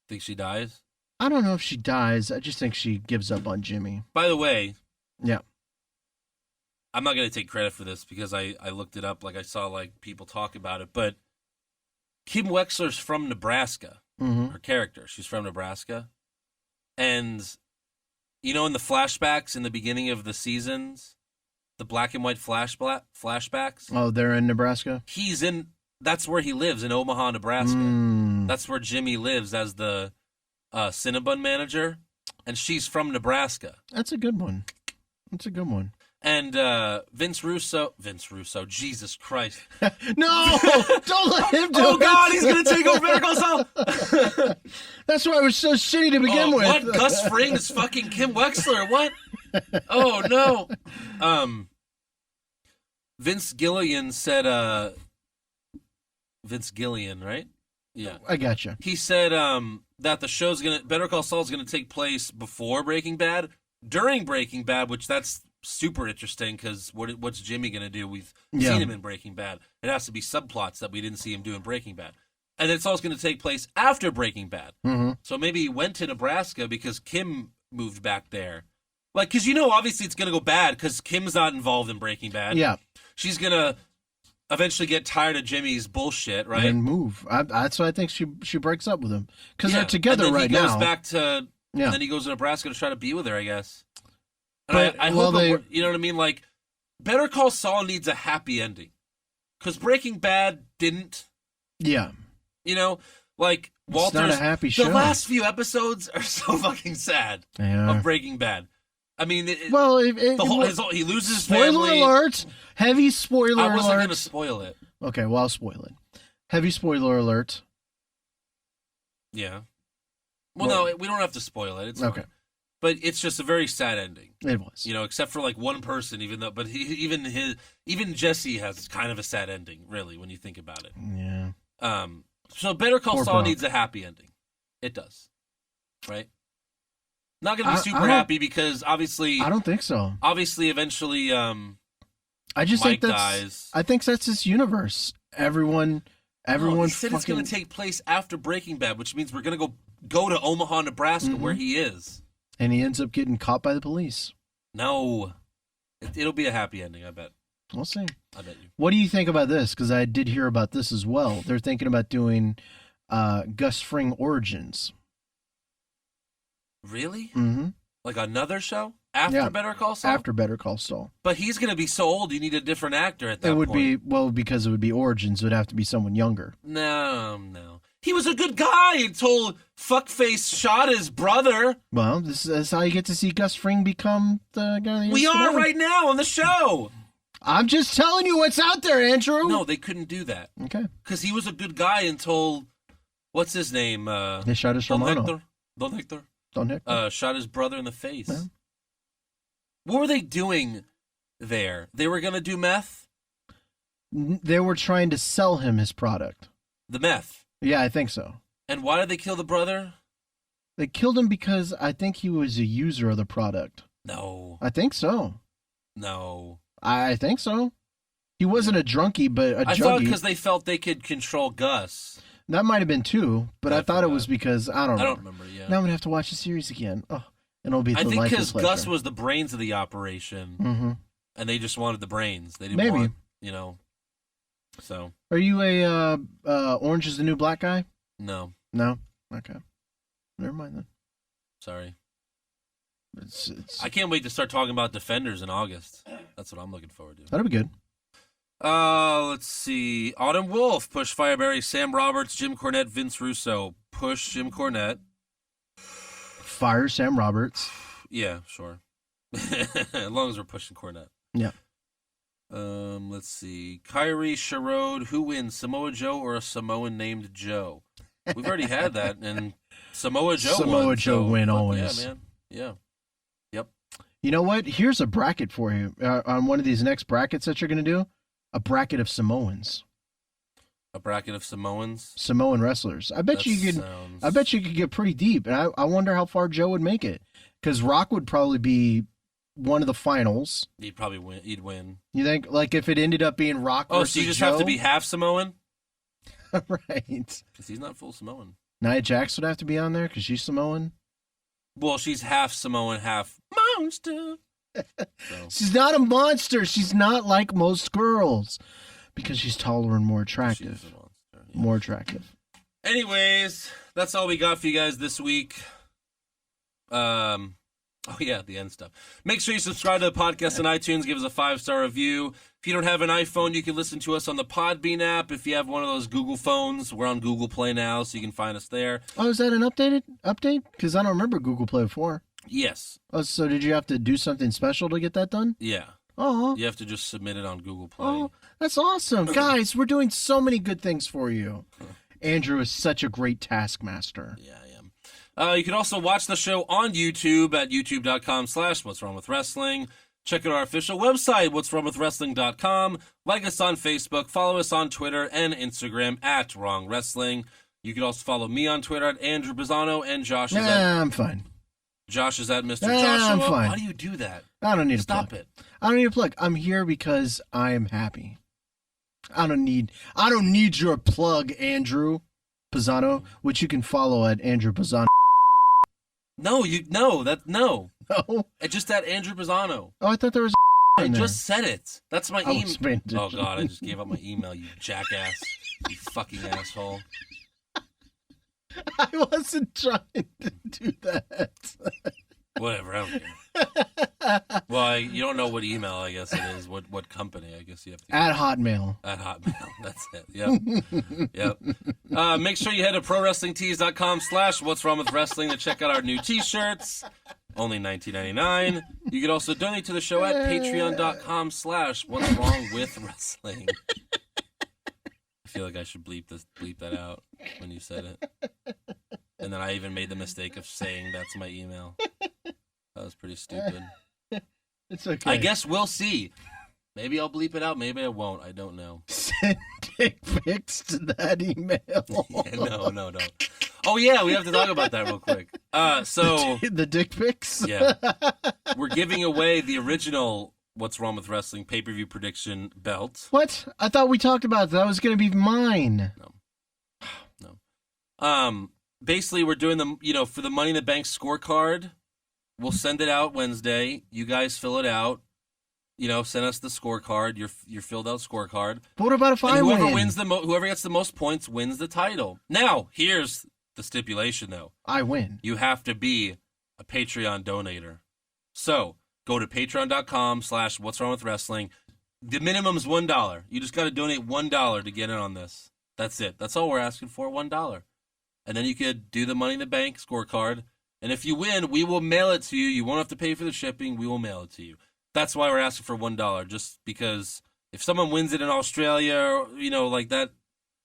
Think she dies? I don't know if she dies. I just think she gives up on Jimmy. By the way... Yeah. I'm not going to take credit for this because I looked it up. Like, I saw, like, people talk about it. But Kim Wexler's from Nebraska. Mm-hmm. Her character. She's from Nebraska. And, you know, in the flashbacks in the beginning of the seasons, the black and white flashbacks. Oh, they're in Nebraska? That's where he lives, in Omaha, Nebraska. That's where Jimmy lives as the Cinnabon manager. And she's from Nebraska. That's a good one. And Vince Russo, Jesus Christ. No! Don't let him do it! Oh, God, he's going to take over Better Call Saul! That's why it was so shitty to begin with. What? Gus Fring is fucking Kim Wexler? What? Oh, no. Vince Gillian said, Vince Gillian, right? Yeah. I gotcha. He said that the show's Better Call Saul is going to take place before Breaking Bad, during Breaking Bad, which that's super interesting because what's Jimmy going to do? We've seen him in Breaking Bad. It has to be subplots that we didn't see him do in Breaking Bad. And it's also going to take place after Breaking Bad. Mm-hmm. So maybe he went to Nebraska because Kim moved back there. Like, because, you know, obviously it's going to go bad because Kim's not involved in Breaking Bad. Yeah. She's going to eventually get tired of Jimmy's bullshit, right? And move. That's why I think she breaks up with him. Because they're together right now. And then he goes back to... And then he goes to Nebraska to try to be with her, I guess. And but, I hope you know what I mean? Like, Better Call Saul needs a happy ending. Because Breaking Bad didn't. Yeah. You know? Like, Walter's... It's not a happy show. The last few episodes are so fucking sad of Breaking Bad. I mean... he loses his family. Spoiler alert! Heavy spoiler alert. I wasn't going to spoil it. Okay, well, I'll spoil it. Heavy spoiler alert. Yeah. Well, no, we don't have to spoil it. It's okay. Fine. But it's just a very sad ending. It was. You know, except for like one person, even Jesse has kind of a sad ending, really, when you think about it. Yeah. So Better Call Saul needs a happy ending. It does. Right? Not going to be super happy because obviously... I don't think so. Obviously, eventually, I just Mike think dies. I think that's his universe. Everyone he said it's going to take place after Breaking Bad, which means we're going to go to Omaha, Nebraska, where he is. And he ends up getting caught by the police. No. It'll be a happy ending, I bet. We'll see. I bet you. What do you think about this? Because I did hear about this as well. They're thinking about doing Gus Fring Origins. Really? Mm-hmm. Like another show? After Better Call Saul? After Better Call Saul. But he's going to be so old, you need a different actor at that point. It would be, because it would be Origins, it would have to be someone younger. No. He was a good guy until fuckface shot his brother. Well, this is how you get to see Gus Fring become the guy. We are right now on the show. I'm just telling you what's out there, Andrew. No, they couldn't do that. Okay. Because he was a good guy until, what's his name? They shot his hermano. Don Hector. Shot his brother in the face. Yeah. What were they doing there? They were going to do meth? They were trying to sell him his product. The meth? Yeah, I think so. And why did they kill the brother? They killed him because I think he was a user of the product. No. I think so. No. I think so. He wasn't a drunkie, but a juggie. I thought because they felt they could control Gus. That might have been too, but I thought it was because, I don't remember, yeah. Now I'm going to have to watch the series again. Oh, and it'll be I think because Gus was the brains of the operation, and they just wanted the brains. They didn't want, so. Are you a Orange is the New Black guy? No. No? Okay. Never mind then. Sorry. It's... I can't wait to start talking about Defenders in August. That's what I'm looking forward to. That'll be good. Let's see. Autumn Wolf, Push Fireberry, Sam Roberts, Jim Cornette, Vince Russo. Push Jim Cornette. Fire Sam Roberts. Yeah, sure. As long as we're pushing Cornette. Yeah. Let's see. Kyrie Sherrod, who wins, Samoa Joe or a Samoan named Joe? We've already had that, and Samoa Joe Samoa Joe win always. Yeah, man. Yeah. Yep. You know what? Here's a bracket for you. On one of these next brackets that you're going to do, a bracket of Samoans. A bracket of Samoans? Samoan wrestlers. I bet you could get pretty deep. And I wonder how far Joe would make it. Because Rock would probably be one of the finals. He'd probably win. He'd win. You think? Like if it ended up being Rock versus so you just Joe? have to be half Samoan? Right. Because he's not full Samoan. Nia Jax would have to be on there because she's Samoan. Well, she's half Samoan, half monster. So. She's not a monster. She's not like most girls. Because she's taller and more attractive. She's a monster, yeah. More attractive. Anyways, that's all we got for you guys this week. Oh, yeah, the end stuff. Make sure you subscribe to the podcast on iTunes. Give us a 5-star review. If you don't have an iPhone, you can listen to us on the Podbean app. If you have one of those Google phones, we're on Google Play now, so you can find us there. Oh, is that an update? Because I don't remember Google Play before. Yes. Oh, so did you have to do something special to get that done? Yeah. Oh. You have to just submit it on Google Play. Oh, that's awesome. Guys, we're doing so many good things for you. Andrew is such a great taskmaster. Yeah, I am. You can also watch the show on YouTube at youtube.com/what'swrongwithwrestling. Check out our official website, what'swrongwithwrestling.com. Like us on Facebook. Follow us on Twitter and Instagram at Wrong Wrestling. You can also follow me on Twitter at Andrew Bizzano, and Josh is I'm fine. Josh is at Mr. Joshua. I'm fine. Why do you do that? I don't need Stop a plug. it. I don't need a plug. I'm here because I am happy. I don't need your plug, Andrew Bizzano, which you can follow at Andrew Bizzano. No. No. I just at Andrew Bizzano. Oh, I thought there was I just said it. That's my email. Oh, God, I just gave up my email, you jackass. You fucking asshole. I wasn't trying to do that. Whatever, I don't care. Well, you don't know what email, I guess it is. What company, I guess you have to. At Hotmail. At Hotmail, that's it. Yep. Make sure you head to prowrestlingtees.com/what'swrongwithwrestling to check out our new t-shirts. Only $19.99. You can also donate to the show at patreon.com/what'swrongwithwrestling. I feel like I should bleep that out when you said it. And then I even made the mistake of saying that's my email. That was pretty stupid. It's okay. I guess we'll see. Maybe I'll bleep it out. Maybe I won't. I don't know. Send dick pics to that email. No. Oh, yeah, we have to talk about that real quick. So the dick pics? Yeah. We're giving away the original What's Wrong with Wrestling pay-per-view prediction belt. What? I thought we talked about that. Was going to be mine. No. Basically, we're doing for the Money in the Bank scorecard. We'll send it out Wednesday. You guys fill it out. Send us the scorecard, your filled out scorecard. But what about if I win? Whoever gets the most points wins the title. Now, here's the stipulation, though. I win. You have to be a Patreon donator. So go to patreon.com/what'swrongwithwrestling. The minimum's $1. You just got to donate $1 to get in on this. That's it. That's all we're asking for, $1. and then you could do the Money in the Bank scorecard. And if you win, we will mail it to you. You won't have to pay for the shipping. We will mail it to you. That's why we're asking for $1, just because if someone wins it in Australia, like that,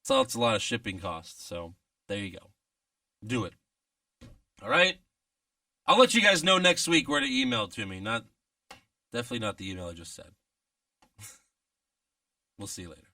it's a lot of shipping costs. So there you go. Do it. All right? I'll let you guys know next week where to email to me. Definitely not the email I just said. We'll see you later.